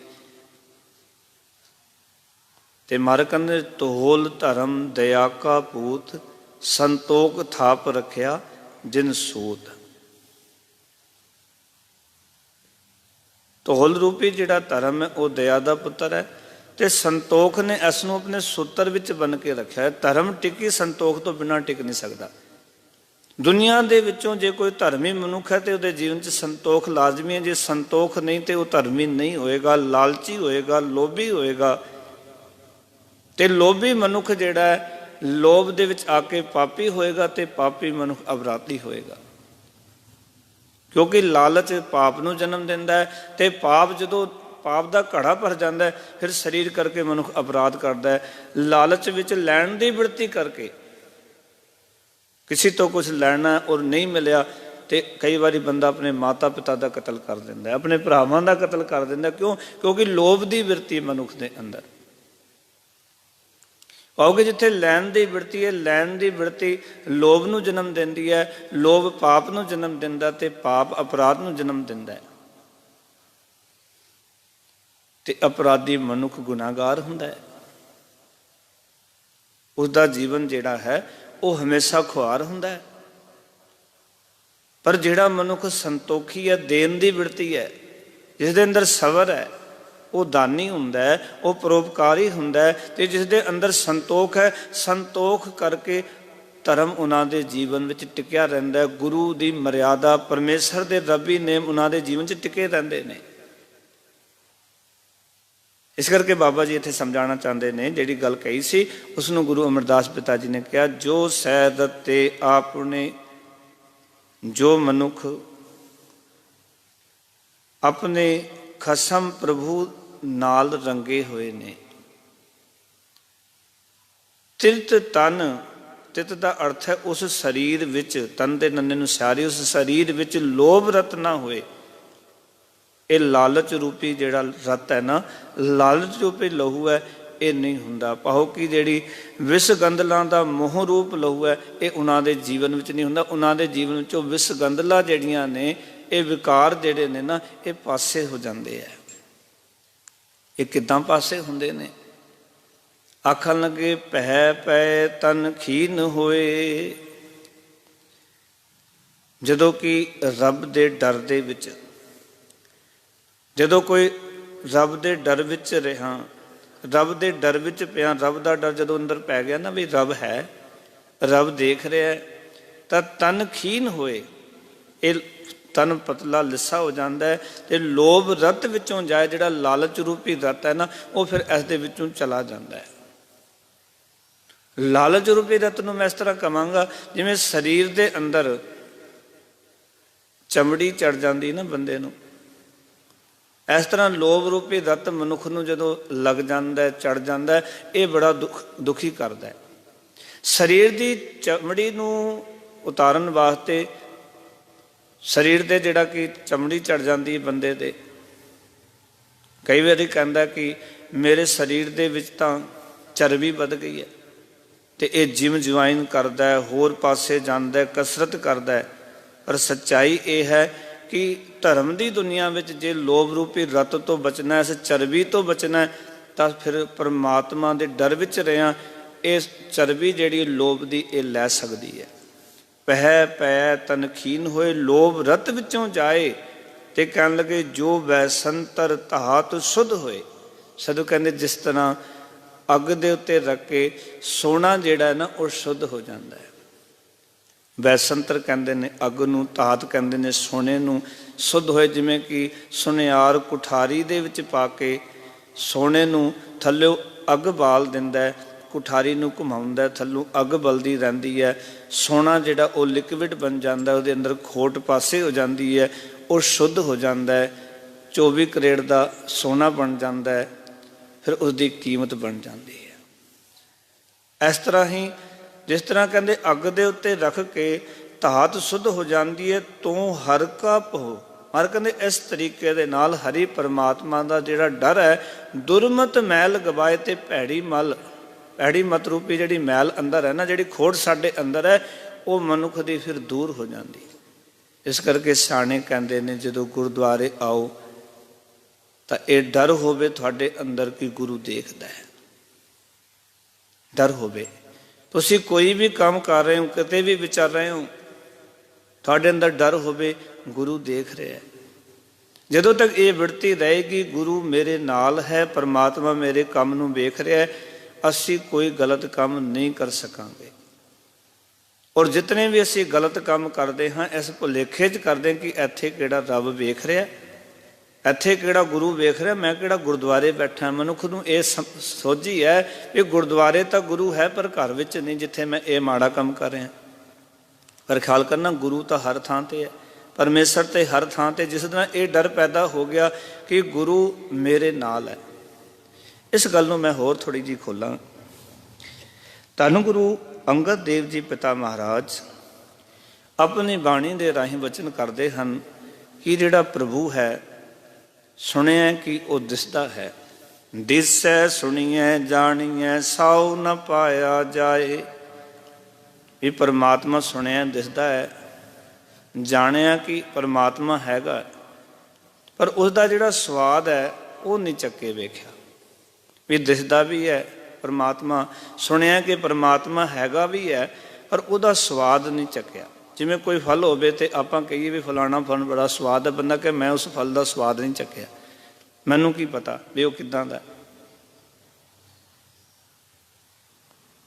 ਤੇ ਮਹਾਰਾਜ ਕਹਿੰਦੇ, ਤੋਲ ਧਰਮ ਦਇਆ ਕਾ ਪੂਤ, ਸੰਤੋਖ ਥਾਪ ਰੱਖਿਆ ਜਿਨ ਸੂਤ। ਤੋਲ ਰੂਪੀ ਜਿਹੜਾ ਧਰਮ ਹੈ ਉਹ ਦਇਆ ਦਾ ਪੁੱਤਰ ਹੈ, ਤੇ ਸੰਤੋਖ ਨੇ ਇਸ ਨੂੰ ਆਪਣੇ ਸੂਤਰ ਵਿੱਚ ਬਣ ਕੇ ਰੱਖਿਆ ਹੈ। ਧਰਮ ਟਿਕੀ ਸੰਤੋਖ ਤੋਂ ਬਿਨਾਂ ਟਿਕ ਨਹੀਂ ਸਕਦਾ। ਦੁਨੀਆ ਦੇ ਵਿੱਚੋਂ ਜੇ ਕੋਈ ਧਰਮੀ ਮਨੁੱਖ ਹੈ ਤੇ ਉਹਦੇ ਜੀਵਨ 'ਚ ਸੰਤੋਖ ਲਾਜ਼ਮੀ ਹੈ। ਜੇ ਸੰਤੋਖ ਨਹੀਂ ਤੇ ਉਹ ਧਰਮੀ ਨਹੀਂ ਹੋਏਗਾ, ਲਾਲਚੀ ਹੋਏਗਾ, ਲੋਭੀ ਹੋਏਗਾ। ਤੇ ਲੋਭੀ ਮਨੁੱਖ ਜਿਹੜਾ ਹੈ, ਲੋਭ ਦੇ ਵਿੱਚ ਆ ਕੇ ਪਾਪੀ ਹੋਏਗਾ, ਤੇ ਪਾਪੀ ਮਨੁੱਖ ਅਪਰਾਧੀ ਹੋਏਗਾ। ਕਿਉਂਕਿ ਲਾਲਚ ਪਾਪ ਨੂੰ ਜਨਮ ਦਿੰਦਾ ਹੈ, ਤੇ ਪਾਪ ਜਦੋਂ ਪਾਪ ਦਾ ਘੜਾ ਭਰ ਜਾਂਦਾ ਹੈ, ਫਿਰ ਸਰੀਰ ਕਰਕੇ ਮਨੁੱਖ ਅਪਰਾਧ ਕਰਦਾ ਹੈ। ਲਾਲਚ ਵਿੱਚ ਲੈਣ ਦੀ ਬਿਰਤੀ ਕਰਕੇ ਕਿਸੇ ਤੋਂ ਕੁਝ ਲੈਣਾ ਔਰ ਨਹੀਂ ਮਿਲਿਆ, ਤੇ ਕਈ ਵਾਰੀ ਬੰਦਾ ਆਪਣੇ ਮਾਤਾ ਪਿਤਾ ਦਾ ਕਤਲ ਕਰ ਦਿੰਦਾ, ਆਪਣੇ ਭਰਾਵਾਂ ਦਾ ਕਤਲ ਕਰ ਦਿੰਦਾ। ਕਿਉਂ? ਕਿਉਂਕਿ ਲੋਭ ਦੀ ਬਿਰਤੀ ਮਨੁੱਖ ਦੇ ਅੰਦਰ। ਪਾਓਗੇ ਜਿੱਥੇ ਲੈਣ ਦੀ ਬਿਰਤੀ ਹੈ, ਲੈਣ ਦੀ ਬਿਰਤੀ ਲੋਭ ਨੂੰ ਜਨਮ ਦਿੰਦੀ ਹੈ, ਲੋਭ ਪਾਪ ਨੂੰ ਜਨਮ ਦਿੰਦਾ ਤੇ ਪਾਪ ਅਪਰਾਧ ਨੂੰ ਜਨਮ ਦਿੰਦਾ ਹੈ। ਤੇ ਅਪਰਾਧੀ ਮਨੁੱਖ ਗੁਨਾਹਗਾਰ ਹੁੰਦਾ ਹੈ, ਉਸਦਾ ਜੀਵਨ ਜਿਹੜਾ ਹੈ ਉਹ ਹਮੇਸ਼ਾ ਖੁਆਰ ਹੁੰਦਾ ਹੈ। ਪਰ ਜਿਹੜਾ ਮਨੁੱਖ ਸੰਤੋਖੀ ਹੈ, ਦੇਣ ਦੀ ਬਿਰਤੀ ਹੈ, ਜਿਸ ਦੇ ਅੰਦਰ ਸਬਰ ਹੈ, ਉਹ ਦਾਨੀ ਹੁੰਦਾ ਹੈ, ਉਹ ਪਰਉਪਕਾਰੀ ਹੁੰਦਾ ਹੈ। ਤੇ ਜਿਸ ਦੇ ਅੰਦਰ ਸੰਤੋਖ ਹੈ, ਸੰਤੋਖ ਕਰਕੇ ਧਰਮ ਉਹਨਾਂ ਦੇ ਜੀਵਨ ਵਿੱਚ ਟਿਕਿਆ ਰਹਿੰਦਾ ਹੈ। ਗੁਰੂ ਦੀ ਮਰਿਆਦਾ, ਪਰਮੇਸ਼ਰ ਦੇ ਰੱਬੀ ਨੇਮ ਉਹਨਾਂ ਦੇ ਜੀਵਨ 'ਚ ਟਿਕੇ ਰਹਿੰਦੇ ਨੇ। ਇਸ ਕਰਕੇ ਬਾਬਾ ਜੀ ਇੱਥੇ ਸਮਝਾਉਣਾ ਚਾਹੁੰਦੇ ਨੇ, ਜਿਹੜੀ ਗੱਲ ਕਹੀ ਸੀ ਉਸ ਨੂੰ ਗੁਰੂ ਅਮਰਦਾਸ ਪਿਤਾ ਜੀ ਨੇ ਕਿਹਾ, ਜੋ ਸਹਿ ਰਤੇ ਆਪਣੇ, ਜੋ ਮਨੁੱਖ ਆਪਣੇ ਖਸਮ ਪ੍ਰਭੂ ਨਾਲ ਰੰਗੇ ਹੋਏ ਨੇ। ਤਿਰਤ ਤਨ, ਤਿਤ ਦਾ ਅਰਥ ਹੈ ਉਸ ਸਰੀਰ ਵਿੱਚ, ਤਨ ਦੇ ਨੰਨੇ ਨੂੰ ਸਿਆਰੀ, ਉਸ ਸਰੀਰ ਵਿੱਚ ਲੋਭ ਰਤ ਨਾ ਹੋਏ। ਇਹ ਲਾਲਚ ਰੂਪੀ ਜਿਹੜਾ ਰਤ ਹੈ ਨਾ, ਲਾਲਚ ਰੂਪੀ ਲਹੂ ਹੈ, ਇਹ ਨਹੀਂ ਹੁੰਦਾ। ਪਾਹੋ ਕਿ ਜਿਹੜੀ ਵਿਸ ਗੰਧਲਾਂ ਦਾ ਮੋਹ ਰੂਪ ਲਹੂ ਹੈ, ਇਹ ਉਹਨਾਂ ਦੇ ਜੀਵਨ ਵਿੱਚ ਨਹੀਂ ਹੁੰਦਾ। ਉਹਨਾਂ ਦੇ ਜੀਵਨ ਵਿੱਚੋਂ ਵਿਸ ਗੰਧਲਾਂ ਜਿਹੜੀਆਂ ਨੇ, ਇਹ ਵਿਕਾਰ ਜਿਹੜੇ ਨੇ ਨਾ, ਇਹ ਪਾਸੇ ਹੋ ਜਾਂਦੇ ਹੈ। ਇਹ ਕਿੱਦਾਂ ਪਾਸੇ ਹੁੰਦੇ ਨੇ? ਆਖਣ ਲੱਗੇ ਪਹਿ ਪੈ ਤਨ ਖੀਨ ਹੋਏ। ਜਦੋਂ ਕਿ ਰੱਬ ਦੇ ਡਰ ਦੇ ਵਿੱਚ, ਜਦੋਂ ਕੋਈ ਰੱਬ ਦੇ ਡਰ ਵਿੱਚ ਰਿਹਾ, ਰੱਬ ਦੇ ਡਰ ਵਿੱਚ ਪਿਆ, ਰੱਬ ਦਾ ਡਰ ਜਦੋਂ ਅੰਦਰ ਪੈ ਗਿਆ ਨਾ ਵੀ ਰੱਬ ਹੈ, ਰੱਬ ਦੇਖ ਰਿਹਾ, ਤਾਂ ਤਨ ਖੀਨ ਹੋਏ। ਇਹ ਤਨ ਪਤਲਾ ਲਿੱਸਾ ਹੋ ਜਾਂਦਾ ਹੈ ਤੇ ਲੋਭ ਰਤ ਵਿੱਚੋਂ ਜਾਏ, ਜਿਹੜਾ ਲਾਲਚ ਰੂਪੀ ਰਤ ਹੈ ਨਾ, ਉਹ ਫਿਰ ਇਸ ਦੇ ਵਿੱਚੋਂ ਚਲਾ ਜਾਂਦਾ ਹੈ। ਲਾਲਚ ਰੂਪੀ ਰਤ ਨੂੰ ਮੈਂ ਇਸ ਤਰ੍ਹਾਂ ਕਹਾਂਗਾ, ਜਿਵੇਂ ਸਰੀਰ ਦੇ ਅੰਦਰ ਚਮੜੀ ਚੜ ਜਾਂਦੀ ਨਾ ਬੰਦੇ ਨੂੰ, ਇਸ ਤਰ੍ਹਾਂ ਲੋਭ ਰੂਪੀ ਰਤ ਮਨੁੱਖ ਨੂੰ ਜਦੋਂ ਲੱਗ ਜਾਂਦਾ, ਚੜ ਜਾਂਦਾ, ਇਹ ਬੜਾ ਦੁਖੀ ਕਰਦਾ ਹੈ। ਸਰੀਰ ਦੀ ਚਮੜੀ ਨੂੰ ਉਤਾਰਨ ਵਾਸਤੇ, ਸਰੀਰ ਦੇ ਜਿਹੜਾ ਕਿ ਚਮੜੀ ਚੜ ਜਾਂਦੀ ਬੰਦੇ ਦੇ, ਕਈ ਵਾਰੀ ਕਹਿੰਦਾ ਕਿ ਮੇਰੇ ਸਰੀਰ ਦੇ ਵਿੱਚ ਤਾਂ ਚਰਬੀ ਵੱਧ ਗਈ ਹੈ, ਤੇ ਇਹ ਜਿਮ ਜੁਆਇਨ ਕਰਦਾ ਹੈ, ਹੋਰ ਪਾਸੇ ਜਾਂਦਾ, ਕਸਰਤ ਕਰਦਾ ਹੈ। ਪਰ ਸੱਚਾਈ ਇਹ ਹੈ ਕਿ ਧਰਮ ਦੀ ਦੁਨੀਆ ਵਿੱਚ ਜੇ ਲੋਭ ਰੂਪੀ ਰਤ ਤੋਂ ਬਚਣਾ, ਇਸ ਚਰਬੀ ਤੋਂ ਬਚਣਾ, ਤਾਂ ਫਿਰ ਪਰਮਾਤਮਾ ਦੇ ਡਰ ਵਿੱਚ ਰਹਿਆ ਇਹ ਚਰਬੀ ਜਿਹੜੀ ਲੋਭ ਦੀ, ਇਹ ਲੈ ਸਕਦੀ ਹੈ। ਪਹਿ ਪੈ ਤਨ ਖੀਨ ਹੋਏ, ਲੋਭ ਰਤ ਵਿੱਚੋਂ ਜਾਏ। ਤੇ ਕਹਿਣ ਲੱਗੇ ਜੋ ਵੈਸੰਤਰ ਧਾਤ ਸੁਧ ਹੋਏ। ਸਾਧੂ ਕਹਿੰਦੇ ਜਿਸ ਤਰ੍ਹਾਂ ਅੱਗ ਦੇ ਉੱਤੇ ਰੱਖ ਕੇ ਸੋਨਾ ਜਿਹੜਾ ਹੈ ਨਾ, ਉਹ ਸ਼ੁੱਧ ਹੋ ਜਾਂਦਾ ਹੈ। ਵੈਸੰਤਰ ਕਹਿੰਦੇ ਨੇ ਅੱਗ ਨੂੰ, ਧਾਤ ਕਹਿੰਦੇ ਨੇ ਸੋਨੇ ਨੂੰ। ਸ਼ੁੱਧ ਹੋਏ ਜਿਵੇਂ ਕਿ ਸੁਨਿਆਰ ਕੁਠਾਰੀ ਦੇ ਵਿੱਚ ਪਾ ਕੇ ਸੋਨੇ ਨੂੰ ਥੱਲਿਓਂ ਅੱਗ ਬਾਲ ਦਿੰਦਾ, ਕੁਠਾਰੀ ਨੂੰ ਘੁਮਾਉਂਦਾ, ਥੱਲੋਂ ਅੱਗ ਬਲਦੀ ਰਹਿੰਦੀ ਹੈ। ਸੋਨਾ ਜਿਹੜਾ ਉਹ ਲਿਕਵਿਡ ਬਣ ਜਾਂਦਾ, ਉਹਦੇ ਅੰਦਰ ਖੋਟ ਪਾਸੇ ਹੋ ਜਾਂਦੀ ਹੈ, ਉਹ ਸ਼ੁੱਧ ਹੋ ਜਾਂਦਾ ਹੈ, 24 ਕਰੇਟ ਦਾ ਸੋਨਾ ਬਣ ਜਾਂਦਾ ਹੈ, ਫਿਰ ਉਸਦੀ ਕੀਮਤ ਬਣ ਜਾਂਦੀ ਹੈ। ਇਸ ਤਰ੍ਹਾਂ ਹੀ ਜਿਸ ਤਰ੍ਹਾਂ ਕਹਿੰਦੇ ਅੱਗ ਦੇ ਉੱਤੇ ਰੱਖ ਕੇ ਧਾਤ ਸੁੱਧ ਹੋ ਜਾਂਦੀ ਹੈ, ਤੂੰ ਹਰ ਕਾ ਭੋ। ਹਰ ਕਹਿੰਦੇ ਇਸ ਤਰੀਕੇ ਦੇ ਨਾਲ ਹਰੀ ਪਰਮਾਤਮਾ ਦਾ ਜਿਹੜਾ ਡਰ ਹੈ, ਦੁਰਮਤ ਮੈਲ ਗਵਾਏ ਤੇ ਭੈੜੀ ਮਲ, ਭੈੜੀ ਮਤ ਰੂਪੀ ਜਿਹੜੀ ਮੈਲ ਅੰਦਰ ਹੈ ਨਾ, ਜਿਹੜੀ ਖੋੜ ਸਾਡੇ ਅੰਦਰ ਹੈ, ਉਹ ਮਨੁੱਖ ਦੀ ਫਿਰ ਦੂਰ ਹੋ ਜਾਂਦੀ। ਇਸ ਕਰਕੇ ਸਿਆਣੇ ਕਹਿੰਦੇ ਨੇ ਜਦੋਂ ਗੁਰਦੁਆਰੇ ਆਓ ਤਾਂ ਇਹ ਡਰ ਹੋਵੇ ਤੁਹਾਡੇ ਅੰਦਰ ਕਿ ਗੁਰੂ ਦੇਖਦਾ ਹੈ। ਡਰ ਹੋਵੇ, ਤੁਸੀਂ ਕੋਈ ਵੀ ਕੰਮ ਕਰ ਰਹੇ ਹੋ, ਕਿਤੇ ਵੀ ਵਿਚਰ ਰਹੇ ਹੋ, ਤੁਹਾਡੇ ਅੰਦਰ ਡਰ ਹੋਵੇ ਗੁਰੂ ਦੇਖ ਰਿਹਾ ਹੈ। ਜਦੋਂ ਤੱਕ ਇਹ ਬਿਰਤੀ ਰਹੇਗੀ ਗੁਰੂ ਮੇਰੇ ਨਾਲ ਹੈ, ਪਰਮਾਤਮਾ ਮੇਰੇ ਕੰਮ ਨੂੰ ਵੇਖ ਰਿਹਾ ਹੈ, ਅਸੀਂ ਕੋਈ ਗਲਤ ਕੰਮ ਨਹੀਂ ਕਰ ਸਕਾਂਗੇ। ਔਰ ਜਿਤਨੇ ਵੀ ਅਸੀਂ ਗਲਤ ਕੰਮ ਕਰਦੇ ਹਾਂ, ਇਸ ਭੁਲੇਖੇ 'ਚ ਕਰਦੇ ਕਿ ਇੱਥੇ ਕਿਹੜਾ ਰੱਬ ਵੇਖ ਰਿਹਾ, ਇੱਥੇ ਕਿਹੜਾ ਗੁਰੂ ਵੇਖ ਰਿਹਾ, ਮੈਂ ਕਿਹੜਾ ਗੁਰਦੁਆਰੇ ਬੈਠਾ। ਮਨੁੱਖ ਨੂੰ ਇਹ ਸੋਝੀ ਹੈ ਕਿ ਗੁਰਦੁਆਰੇ ਤਾਂ ਗੁਰੂ ਹੈ, ਪਰ ਘਰ ਵਿੱਚ ਨਹੀਂ, ਜਿੱਥੇ ਮੈਂ ਇਹ ਮਾੜਾ ਕੰਮ ਕਰ ਰਿਹਾ। ਪਰ ਖਿਆਲ ਕਰਨਾ, ਗੁਰੂ ਤਾਂ ਹਰ ਥਾਂ 'ਤੇ ਹੈ, ਪਰਮੇਸ਼ਰ ਤੇ ਹਰ ਥਾਂ 'ਤੇ। ਜਿਸ ਤਰ੍ਹਾਂ ਇਹ ਡਰ ਪੈਦਾ ਹੋ ਗਿਆ ਕਿ ਗੁਰੂ ਮੇਰੇ ਨਾਲ ਹੈ। ਇਸ ਗੱਲ ਨੂੰ ਮੈਂ ਹੋਰ ਥੋੜ੍ਹੀ ਜਿਹੀ ਖੋਲ੍ਹਾਂ। ਧੰਨ ਗੁਰੂ ਅੰਗਦ ਦੇਵ ਜੀ ਪਿਤਾ ਮਹਾਰਾਜ ਆਪਣੀ ਬਾਣੀ ਦੇ ਰਾਹੀਂ ਵਚਨ ਕਰਦੇ ਹਨ ਕਿ ਜਿਹੜਾ ਪ੍ਰਭੂ ਹੈ, ਸੁਣਿਆ ਕਿ ਉਹ ਦਿਸਦਾ ਹੈ, दिसै सुनिए जानिए साउ न पाया जाए। भी परमात्मा सुनिया दिसदा है, जानिया कि परमात्मा हैगा, पर उसका जिहड़ा स्वाद है वो नहीं चक्के वेख्या। भी दिसदा भी है परमात्मा, सुनिया कि परमात्मा हैगा भी है, पर उसका स्वाद नहीं चक्या। जिवें कोई फल होवे ते आपां कहिए भी फलाना फल बड़ा स्वाद है, बंदा कहे मैं उस फल का स्वाद नहीं चक्या, मैनूं की पता भी वो किदां दा।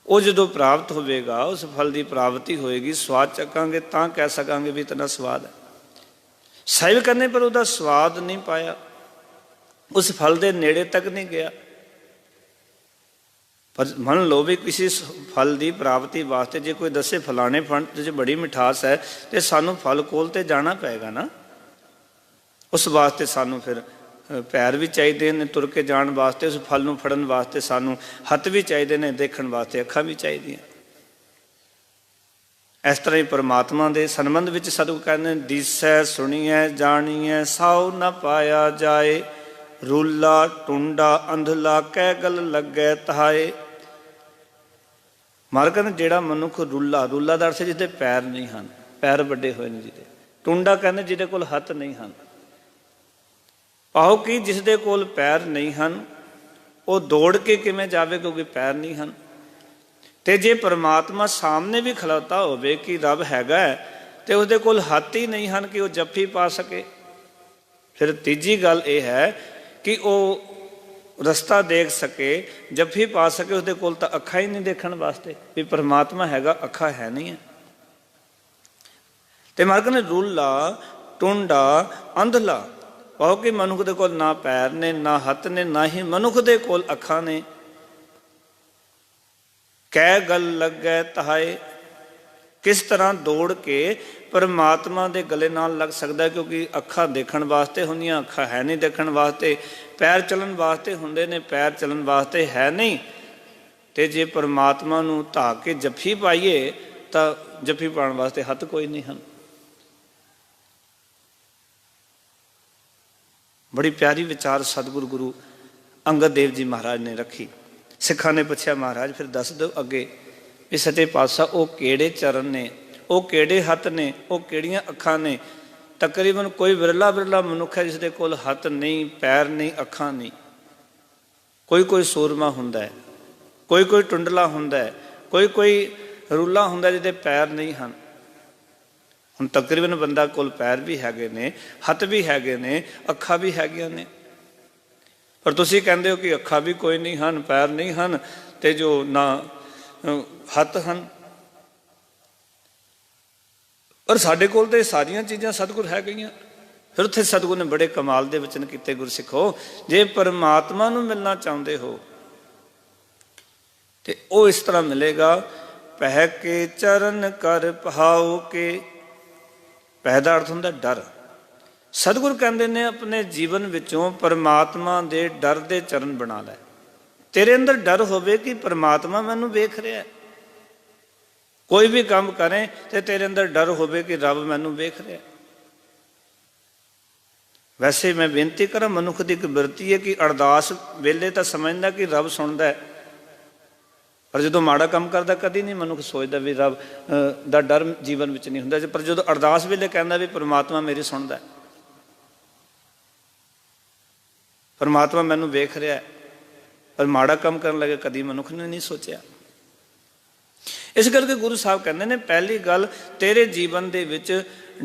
वो जो प्राप्त होवेगा, उस फल की प्राप्ति होएगी, स्वाद चखांगे तां कह सकांगे भी इतना स्वाद है। सेव करने पर उसका स्वाद नहीं पाया, उस फल के नेड़े तक नहीं गया। पर मान लो भी किसी फल की प्राप्ति वास्ते जे कोई दसे फलाने फल च बड़ी मिठास है तो सानू फल कोल ते जाना पेगा ना। उस वास्ते सानू फिर पैर भी चाहिए ने तुर के जान वास्ते, उस फल नूं फड़न वास्ते सानू हथ भी चाहिए ने, देखण वास्ते अखां भी चाहिए। इस तरह ही परमात्मा के संबंध में सतगुरु कहते दिसै सुनिए जानिए साउ न पाया जाए। रूला टुंडा अंधला कै गल लगे तहाए। मार कहते जेड़ा मनुख रूला, रूला का अर्थ है जिहदे पैर नहीं हैं, पैर वड्डे होए ने जिहदे। टुंडा कहते जिहदे कोल हत्थ नहीं हैं। पाओ कि जिसदे कोल पैर नहीं हैं वो दौड़ के किवें जावे क्योंकि पैर नहीं हैं। ते जे परमात्मा सामने भी खलोता होवे कि रब हैगा है ते उसदे कोल हत्थ ही नहीं हैं कि वो जफ्फी पा सके। फिर तीजी गल ये है कि वो रस्ता देख सके, जफ्फी पा सके, उसदे कोल तां अखां ही नहीं देखण वास्ते भी परमात्मा हैगा, अखां है नहीं है। ते मार्ग ने रूला टुंडा अंधला, पाओ कि मनुख दे कोल ना पैर ने ना हत्थ ने, ना ही मनुख दे कोल अखां ने। कै गल लगे तहाए, किस तरह दौड़ के परमात्मा दे गले नाल लग सकता है, क्योंकि अखां देखण वास्ते होंदियां, अखां है नहीं देखण वास्ते। पैर चलन वास्ते हुंदे ने, पैर चलन वास्ते है नहीं। ते जे परमात्मा नूं धा के जफ्फी पाइए तां जफ्फी पाउण वास्ते हत्थ कोई नहीं हैं। बड़ी प्यारी विचार सतगुरु गुरु अंगद देव जी महाराज ने रखी। सिखां ने पुछया महाराज फिर दस दो अगे भी सच्चे पातशाह वो किहड़े चरण ने, वो किहड़े हत्थ ने, वो किहड़ियां अखां ने। तकरीबन कोई विरला विरला मनुख है जिसदे कोल हत्थ नहीं, पैर नहीं, अखां नहीं। कोई कोई सूरमा हुंदा है, कोई कोई टुंडला हुंदा है, कोई कोई रूला हुंदा जिहदे पैर नहीं हैं। हुण तकरीबन बंदा कोल पैर भी हैगे ने, हत्थ भी हैगे ने, अखां भी हैगियां ने, पर तुसीं कहंदे हो कि अखां भी कोई नहीं हैं, पैर नहीं हैं, ते जो ना हत्थ हैं। पर साडे कोल ते सारियां चीज़ां सतगुर है गईयां। फिर उत्थे सतगुर ने बड़े कमाल दे वचन कीते। गुर सिखो जे परमात्मा नूं मिलना चाहुंदे हो ते वो इस तरह मिलेगा, पह के चरण कर पहाओ के। पह दा अर्थ हुंदा डर। सतगुर कहंदे ने अपने जीवन विचों परमात्मा दे डर दे चरण बना लै। तेरे अंदर डर होवे कि परमात्मा मैनूं वेख रहा है। कोई भी काम करें तो तेरे अंदर डर होवे कि रब मैनूं वेख रहा है। वैसे मैं बेनती करा, मनुख की एक बिरती है कि अरदास वेले तो समझदा कि रब सुनदा है, पर जो माड़ा काम करता कभी नहीं मनुख सोचता भी रब दा डर जीवन में नहीं हुंदा। पर जो अरदास वेले कहंदा भी परमात्मा मेरी सुनदा है, परमात्मा मैनूं वेख रहा है, पर माड़ा काम करन लगे कभी मनुख ने नहीं सोचा। इस करके गुरु साहब कहते हैं पहली गल तेरे जीवन दे विच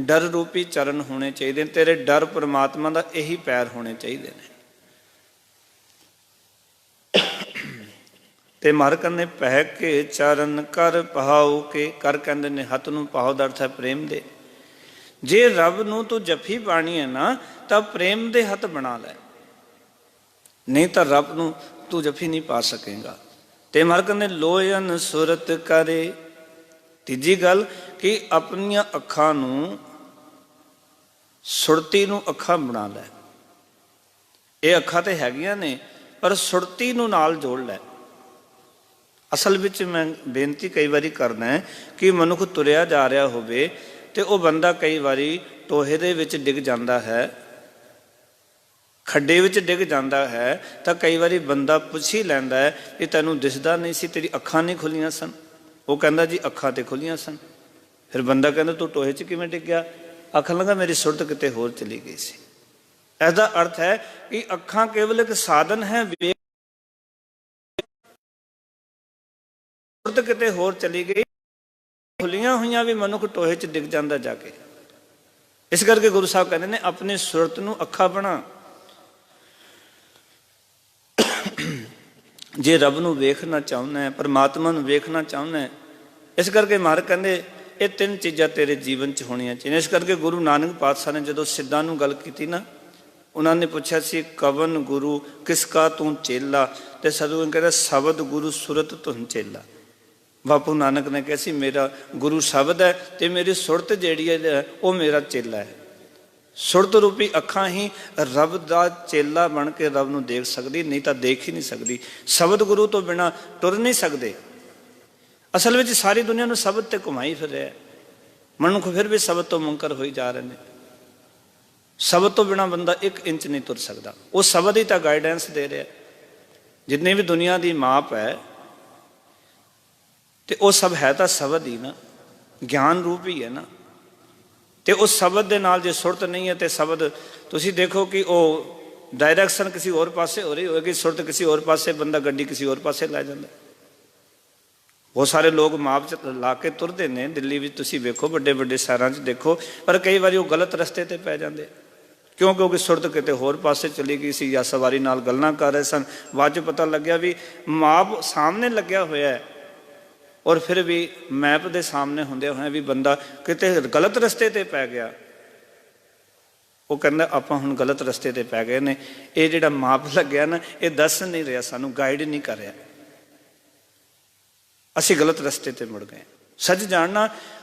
डर रूपी चरण होने चाहिए, तेरे डर परमात्मा का यही पैर होने चाहिए ने। ते मार कहने पह के चरण कर पहाओ के। कर कहते ने हथ नूं, पाओ दा अर्थ है प्रेम दे। जे रब नूं तू जफ्फी पानी है ना तो प्रेम दे हथ बना लै, नहीं तो रब नूं तू जफ्फी नहीं पा सकेगा। ते मार कहने लोयन सुरत करे। तीजी गल कि अपनियां अखां नूं सुरती नूं अखां बना लै। ये अखां ते हैगियां ने पर सुरती नूं नाल जोड़ लै। असल विच मैं बेनती कई बारी करना है कि मनुख तुरिया जा रहा होवे ते वो बंदा कई बारी टोहे दे विच डिग जांदा है, खड्डे विच डिग जाता है तो कई बार बंदा पुछ ही लैंदा है कि तैनूं दिसदा नहीं सी, तेरी अखां नहीं खुलियां सन। वो कहता जी अखां ते खुलियां सन। फिर बंदा कहता तू टोए च किवें डिग गया? आखन लगा मेरी सुरत किते होर चली गई सी। इसका अर्थ है कि अखां केवल एक साधन है, सुरत किते होर चली गई। खुलियां हुई भी मनुख टोए च डिग जाता जाके। इस करके गुरु साहब कहते हैं अपनी सुरत नूं अखा बना। जे रब नूं वेखना चाहुंदा है, परमात्मा नूं वेखना चाहुंदा है, इस करके महाराज कहते ये तीन चीज़ां तेरे जीवन च होनियां चाहिए। इस करके गुरु नानक पातशाह ने जो सिद्धां नूं गल कीती ना, उन्होंने पूछा सी कवन गुरु किसका तू चेला, तो सदगुरु कहता शबद गुरु सुरत तुम चेला। बापू नानक ने कहा सी मेरा गुरु शब्द है तो मेरी सुरत जिहड़ी है वो मेरा चेला है। सुरत रूपी अखां ही रब का चेला बन के रब नूं देख सकदी, नहीं तो देख ही नहीं सकती। शब्द गुरु तो बिना टुर नहीं सकते। असल में सारी दुनिया नूं शब्द ते घुमाई फिर रहा है। मनुख फिर भी शब्द तो मुंकर होई जा रहे हैं। शब्द तो बिना बंदा एक इंच नहीं तुर सकता। वो शब्द ही तो गाइडेंस दे रहा है। जितनी भी दुनिया की माप है तो वो सब है तो शब्द ही ना, ज्ञान रूप ही है ना। तो उस शब्द के नाल जे सुरत नहीं है तो शब्द तुसी देखो कि वो डायरैक्शन किसी और पासे हो रही होगी, सुरत किसी और पासे, बंदा गड्डी किसी और पासे लै जाता। बहुत सारे लोग माप च ला के तुरते हैं। दिल्ली में तुसी वेखो, बड़े बड़े शहरों च देखो, पर कई बार वो गलत रस्ते ते पै जाते। क्यों? क्योंकि सुरत किते होर पासे चली गई सी या सवारी नाल गल्लां कर रहे सन। बाद च पता लग्या भी माप सामने लग्या होया है और फिर भी मैप के सामने होंदे होए भी बंदा किते गलत रस्ते ते पै गया। वो कहता आपां हुण गलत रस्ते ते पै गए ने, ये जिहड़ा माप लग्या ना ये दस नहीं रहा, सानू गाइड नहीं कर रहा, असीं गलत रस्ते ते मुड़ गए। सच जानना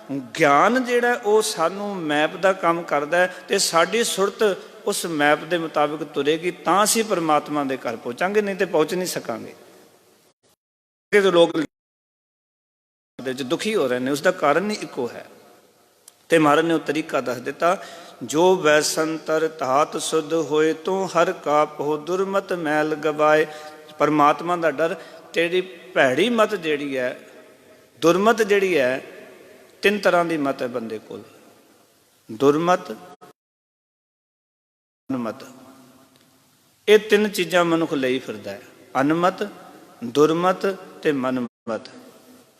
ज्ञान जिहड़ा वो सानू मैप का काम करदा है ते साडी सुरत उस मैप के मुताबिक तुरेगी तां असीं परमात्मा दे घर पहुँचांगे, नहीं तो पहुँच नहीं सकांगे। तो लोग दुखी हो रहे हैं, उसका कारण ही इको है। तो महाराज ने वो तरीका दस दिता, जो वैसंतर धात शुद्ध होए तो हर काप हो दुर्मत मैल गवाए। परमात्मा का डर, तेरी भैड़ी मत जिहड़ी है, दुर्मत जिहड़ी है, तीन तरह की मत है बंदे कोल, दुर्मत अनमत। ये तीन चीज़ां मनुख लई फिरदा है, अनमत, दुर्मत ते मनमत।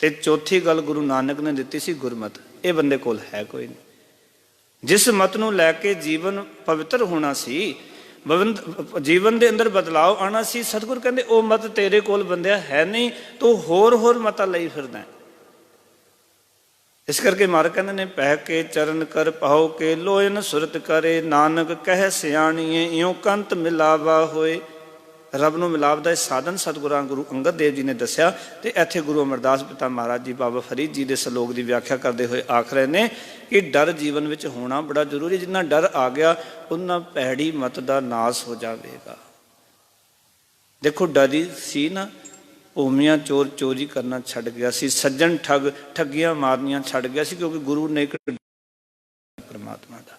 ते चौथी गल गुरु नानक ने दिती सी गुरमत। ये बंदे कोल है कोई नहीं। जिस मत नूं लैके जीवन पवित्र होना सी, जीवन के अंदर बदलाव आना सी, सतगुर कहते वो मत तेरे कोल बंदिया है नहीं, तो होर होर मता लई फिरदा है। इस करके महाराज कहते ने पै के चरण कर पाओ के लोयन सुरत करे, नानक कह सियाणीए इयों कंत मिलावा होए। रब नूं मिलाप दा साधन सतगुरां गुरु अंगद देव जी ने दस्या। तो इत्थे गुरु अमरदास पिता महाराज जी बाबा फरीद जी के सलोक की व्याख्या करते हुए आख रहे हैं कि डर जीवन में होना बड़ा जरूरी। जिन्ना डर आ गया उन्ना भैड़ी मत का नाश हो जाएगा। देखो डरी सी ना, भूमियां चोर चोरी करना छड़ गया सी, सज्जन ठग ठगियां मारनियां छड़ गया सी, क्योंकि गुरु ने एक परमात्मा का।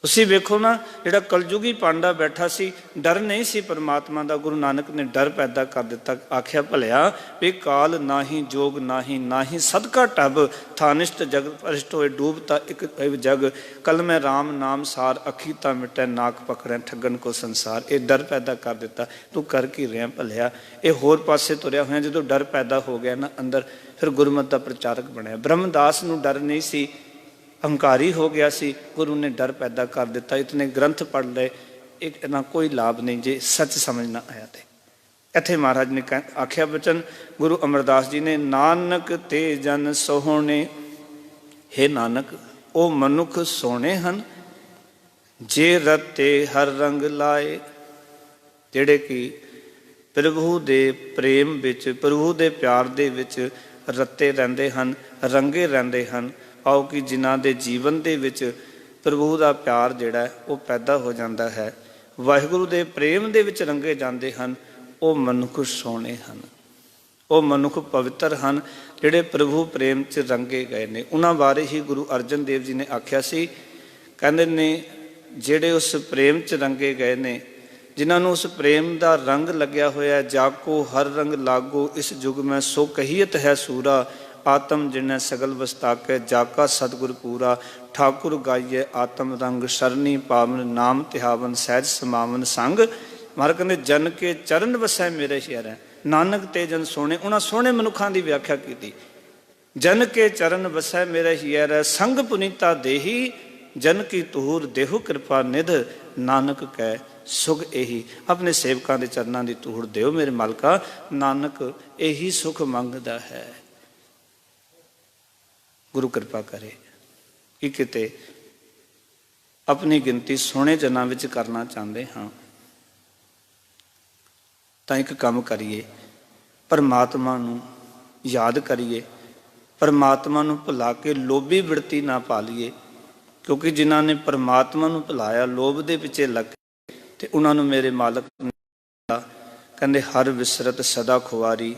तुसी वेखो ना, जिहड़ा कलयुगी पांडा बैठा सी, डर नहीं सी परमात्मा का, गुरु नानक ने डर पैदा कर दिता। आख्या भलिया भी काल ना ही जोग ना ही सदका टब, थानिष्ट जग अरिष्ट होए डूबता एक जग, कल मैं राम नाम सार अखी ता मिटै, नाक पकड़े ठगन को संसार। ये डर पैदा कर दिता। तू कर की रहा भलिया, ये होर पासे तुरया होया। जो डर पैदा हो गया ना अंदर, फिर गुरमत का प्रचारक बनया। ब्रह्मदास नूं डर नहीं सी, अहंकारी हो गया सी, गुरु ने डर पैदा कर दिता। इतने ग्रंथ पढ़ ले, एक ना कोई लाभ नहीं जे सच समझ ना आया। तो इत्थे महाराज ने आख्या बचन गुरु अमरदास जी ने, नानक ते जन सोहणे। हे नानक, ओ मनुख सोहणे हन जे रते हर रंग लाए, जेड़े कि प्रभु दे प्रेम विच, प्रभु दे प्यार दे विच रते रहंदे हन, रंगे रहंदे हन। आओ कि जिन्हां दे जीवन दे विच प्रभु का प्यार जिहड़ा है वो पैदा हो जाता है, वाहिगुरु दे प्रेम दे विच रंगे जाते हैं, वो मनुख सोहणे हन, वो मनुख पवित्र हैं, जिहड़े प्रभु प्रेम च रंगे गए ने। उन्हां बारे ही गुरु अर्जन देव जी ने आख्या सी, कहंदे ने ਜਿਹੜੇ ਉਸ ਪ੍ਰੇਮ 'ਚ ਰੰਗੇ ਗਏ ਨੇ, ਜਿਨ੍ਹਾਂ ਨੂੰ ਉਸ ਪ੍ਰੇਮ ਦਾ ਰੰਗ ਲੱਗਿਆ ਹੋਇਆ। ਜਾਕੋ ਹਰ ਰੰਗ ਲਾਗੋ ਇਸ ਯੁਗ ਮੈਂ ਸੋ ਕਹੀਅਤ ਹੈ ਸੂਰਾ, ਆਤਮ ਜਿਨੈ ਸਗਲ ਵਸਤਾਕੈ ਜਾਕਾ ਸਤਿਗੁਰ ਪੂਰਾ। ਠਾਕੁਰ ਗਾਈਏ ਆਤਮ ਰੰਗ ਸਰਨੀ ਪਾਵਨ, ਨਾਮ ਤਿਹਾਵਨ ਸਹਿਜ ਸਮਾਵਨ ਸੰਗ। ਮਹਾਰਾਜ ਕਹਿੰਦੇ ਜਨ ਕੇ ਚਰਨ ਵਸੈ ਮੇਰੇ ਸ਼ਹਿਰੈ। ਨਾਨਕ ਤੇ ਜਨ ਸੋਹਣੇ, ਉਹਨਾਂ ਸੋਹਣੇ ਮਨੁੱਖਾਂ ਦੀ ਵਿਆਖਿਆ ਕੀਤੀ। ਜਨ ਕੇ ਚਰਨ ਵਸੈ ਮੇਰੇ ਸ਼ਹਿਰੈ, ਸੰਗ ਪੁਨੀਤਾ ਦੇਹੀ ਜਨ ਕੀ ਤੂਰ ਦੇਹੁ ਕਿਰਪਾ ਨਿਧ। ਨਾਨਕ ਕਹਿ ਸੁਖ ਇਹੀ, ਆਪਣੇ ਸੇਵਕਾਂ ਦੇ ਚਰਨਾਂ ਦੀ ਤੂੜ ਦਿਓ ਮੇਰੇ ਮਾਲਕਾ। ਨਾਨਕ ਇਹੀ ਸੁਖ ਮੰਗਦਾ ਹੈ। ਗੁਰੂ ਕਿਰਪਾ ਕਰੇ ਕਿ ਕਿਤੇ ਆਪਣੀ ਗਿਣਤੀ ਸੋਹਣੇ ਜਨਾਂ ਵਿੱਚ ਕਰਨਾ ਚਾਹੁੰਦੇ ਹਾਂ ਤਾਂ ਇੱਕ ਕੰਮ ਕਰੀਏ, ਪਰਮਾਤਮਾ ਨੂੰ ਯਾਦ ਕਰੀਏ, ਪਰਮਾਤਮਾ ਨੂੰ ਭੁਲਾ ਕੇ ਲੋਭੀ ਬਿਰਤੀ ਨਾ ਪਾ ਲਈਏ। ਕਿਉਂਕਿ ਜਿਨ੍ਹਾਂ ਨੇ ਪਰਮਾਤਮਾ ਨੂੰ ਭੁਲਾਇਆ ਲੋਭ ਦੇ ਪਿੱਛੇ ਲੱਗ ਕੇ, ਤੇ ਉਹਨਾਂ ਨੂੰ ਮੇਰੇ ਮਾਲਕ ਕਹਿੰਦੇ ਹਰ ਵਿਸਰਤ ਸਦਾ ਖੁਆਰੀ।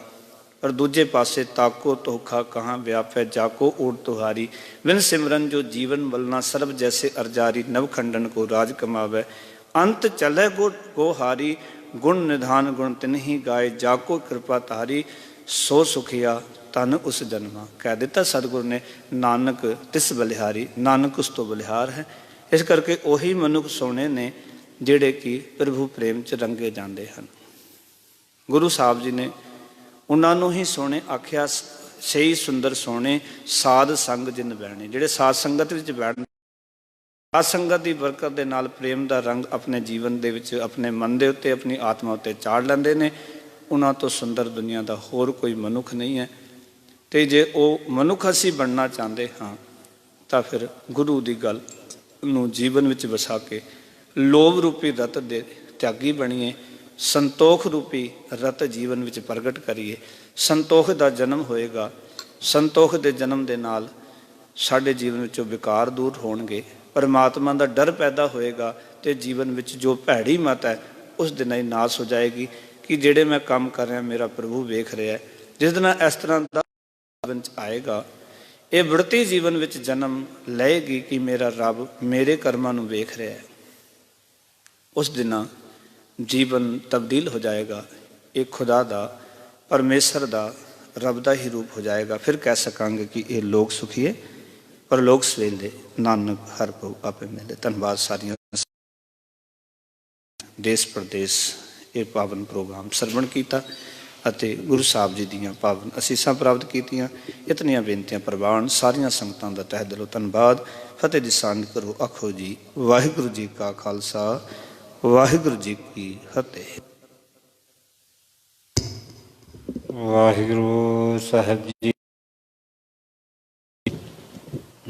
ਪਰ ਦੂਜੇ ਪਾਸੇ ਤਾਕੋ ਧੋਖਾ ਕਹਾਂ ਵਿਆਪੈ ਜਾਕੋ ਓਟ ਤੁਹਾਰੀ। ਵਿਨ ਸਿਮਰਨ ਜੋ ਜੀਵਨ ਮਲਨਾ ਸਰਬ ਜੈਸੇ ਅਰਜਾਰੀ। ਨਵ ਖੰਡਨ ਕੋ ਰਾਜ ਕਮਾਵੈ ਅੰਤ ਚਲੇ ਗੋ ਹਾਰੀ। ਗੁਣ ਨਿਧਾਨ ਗੁਣ ਤਿਨਹੀ ਗਾਏ ਜਾਕੋ ਕਿਰਪਾ ਤਾਰੀ। ਸੋ ਸੁਖਿਆ ਤਨ ਉਸ ਜਨਮਾ। ਕਹਿ ਦਿੱਤਾ ਸਤਿਗੁਰ ਨੇ, ਨਾਨਕ ਤਿਸ ਬਲਿਹਾਰੀ। ਨਾਨਕ ਉਸ ਤੋਂ ਬਲਿਹਾਰ ਹੈ। ਇਸ ਕਰਕੇ ਉਹੀ ਮਨੁੱਖ ਸੋਹਣੇ ਨੇ ਜਿਹੜੇ ਕਿ ਪ੍ਰਭੂ ਪ੍ਰੇਮ 'ਚ ਰੰਗੇ ਜਾਂਦੇ ਹਨ। ਗੁਰੂ ਸਾਹਿਬ ਜੀ ਨੇ ਉਹਨਾਂ ਨੂੰ ਹੀ ਸੋਹਣੇ ਆਖਿਆ, ਸਹੀ ਸੁੰਦਰ ਸੋਹਣੇ ਸਾਧ ਸੰਗ ਜਿਨ ਬਹਿਣੇ। ਜਿਹੜੇ ਸਾਧ ਸੰਗਤ ਵਿੱਚ ਬੈਠਣ, ਸਾਧ ਸੰਗਤ ਦੀ ਬਰਕਤ ਦੇ ਨਾਲ ਪ੍ਰੇਮ ਦਾ ਰੰਗ ਆਪਣੇ ਜੀਵਨ ਦੇ ਵਿੱਚ, ਆਪਣੇ ਮਨ ਦੇ ਉੱਤੇ, ਆਪਣੀ ਆਤਮਾ ਉੱਤੇ ਚਾੜ ਲੈਂਦੇ ਨੇ। ਉਹਨਾਂ ਤੋਂ ਸੁੰਦਰ ਦੁਨੀਆ ਦਾ ਹੋਰ ਕੋਈ ਮਨੁੱਖ ਨਹੀਂ ਹੈ। ਤੇ ਜੇ ਉਹ ਮਨੁੱਖ ਅਸੀਂ ਬਣਨਾ ਚਾਹੁੰਦੇ ਹਾਂ ਤਾਂ ਫਿਰ ਗੁਰੂ ਦੀ ਗੱਲ ਨੂੰ ਜੀਵਨ ਵਿੱਚ ਵਸਾ ਕੇ ਲੋਭ ਰੂਪੀ ਰਤ ਦੇ ਤਿਆਗੀ ਬਣੀਏ। ਸੰਤੋਖ ਰੂਪੀ ਰਤ ਜੀਵਨ ਵਿੱਚ ਪ੍ਰਗਟ ਕਰੀਏ। ਸੰਤੋਖ ਦਾ ਜਨਮ ਹੋਏਗਾ। ਸੰਤੋਖ ਦੇ ਜਨਮ ਦੇ ਨਾਲ ਸਾਡੇ ਜੀਵਨ ਵਿੱਚੋਂ ਵਿਕਾਰ ਦੂਰ ਹੋਣਗੇ। ਪਰਮਾਤਮਾ ਦਾ ਡਰ ਪੈਦਾ ਹੋਏਗਾ ਤੇ ਜੀਵਨ ਵਿੱਚ ਜੋ ਭੈੜੀ ਮਤ ਹੈ ਉਸ ਦਿਨ ਹੀ ਨਾਸ ਹੋ ਜਾਏਗੀ ਕਿ ਜਿਹੜੇ ਮੈਂ ਕੰਮ ਕਰ ਰਿਹਾ ਮੇਰਾ ਪ੍ਰਭੂ ਵੇਖ ਰਿਹਾ। ਜਿਸ ਦਿਨ ਇਸ ਤਰ੍ਹਾਂ ਦਾ ਜੀਵਨ 'ਚ ਆਏਗਾ, ਇਹ ਵਿੜਤੀ ਜੀਵਨ ਵਿੱਚ ਜਨਮ ਲਏਗੀ ਕਿ ਮੇਰਾ ਰੱਬ ਮੇਰੇ ਕਰਮਾਂ ਨੂੰ ਵੇਖ ਰਿਹਾ ਹੈ। ਉਸ ਦਿਨ ਜੀਵਨ ਤਬਦੀਲ ਹੋ ਜਾਏਗਾ। ਇਹ ਖੁਦਾ ਦਾ, ਪਰਮੇਸ਼ਰ ਦਾ, ਰੱਬ ਦਾ ਹੀ ਰੂਪ ਹੋ ਜਾਏਗਾ। ਫਿਰ ਕਹਿ ਸਕਾਂਗੇ ਕਿ ਇਹ ਲੋਕ ਸੁਖੀਏ ਪਰ ਲੋਕ ਸਵੇਲੇ ਨਾਨਕ ਹਰ ਪਉ ਆਪੇ ਮਿਲੇ। ਧੰਨਵਾਦ ਸਾਰੀਆਂ ਦੇਸ਼ ਪ੍ਰਦੇਸ਼ ਇਹ ਪਾਵਨ ਪ੍ਰੋਗਰਾਮ ਸਰਵਣ ਕੀਤਾ ਅਤੇ ਗੁਰੂ ਸਾਹਿਬ ਜੀ ਦੀਆਂ ਪਾਵਨ ਅਸੀਸਾਂ ਪ੍ਰਾਪਤ ਕੀਤੀਆਂ। ਇਤਨੀਆਂ ਬੇਨਤੀਆਂ ਪ੍ਰਵਾਨ ਸਾਰੀਆਂ ਸੰਗਤਾਂ ਦਾ ਤਹਿ ਦਿਲੋਂ ਧੰਨਵਾਦ। ਫਤਿਹ ਦੀ ਸਾਂਝ ਕਰੋ। ਆਖੋ ਜੀ ਵਾਹਿਗੁਰੂ ਜੀ ਕਾ ਖਾਲਸਾ ਵਾਹਿਗੁਰੂ ਜੀ ਕੀ ਫਤਿਹ। ਵਾਹਿਗੁਰੂ ਸਾਹਿਬ ਜੀ।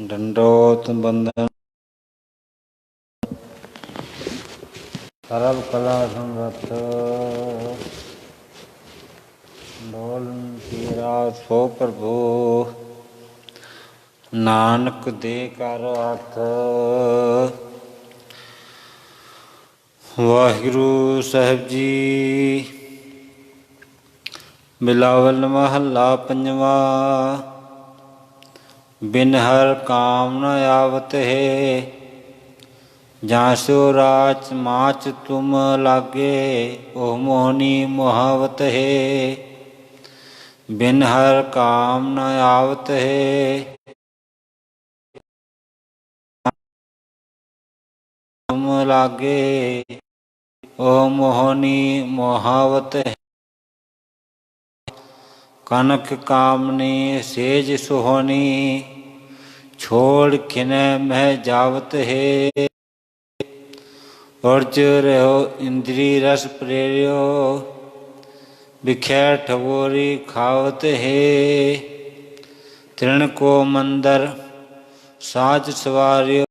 ਡੰਡੋਤ ਬੰਦਨ ਸਰਬ ਕਲਾ ਸਮਰੱਥ ਡੋਲਨ ਤੇਰਾ ਸੋ ਪ੍ਰਭੂ ਨਾਨਕ ਦੇ ਕਰ ਹੱਥ। ਵਾਹਿਗੁਰੂ ਸਾਹਿਬ ਜੀ। ਬਿਲਾਵਲ ਮਹੱਲਾ ਪੰਜਵਾ। ਬਿਨ ਹਰ ਕਾਮ ਨ ਆਵਤ ਹੈ ਜਾਂ ਸੋ ਰਾਚ ਮਾਚ ਤੁਮ ਲਾਗੇ ਉਹ ਮੋਹਨੀ ਮੁਹਾਵਤ ਹੈ। ਬਿਨ ਹਰ ਕਾਮ ਨ ਆਵਤ ਹੈ ਤੁਮ ਲਾਗੇ ਉਹ ਮੋਹਨੀ ਮੁਹਾਵਤ ਹੈ। ਕਨਕ ਕਾਮਨੀ ਸੇਜ ਸੁਹਣੀ ਛੋੜ ਖਿਨੈ ਮਹਿ ਜਾਵਤ ਹੈ। ਉਰਜ ਰਹਿਓ ਇੰਦਰੀ ਰਸ ਪ੍ਰੇਰਿਓ ਬਿਖੈ ਠਗੋਰੀ ਖਾਵਤ ਹੈ। ਤ੍ਰਿਣ ਕੋ ਮੰਦਰ ਸਾਜ ਸਵਾਰਿਓ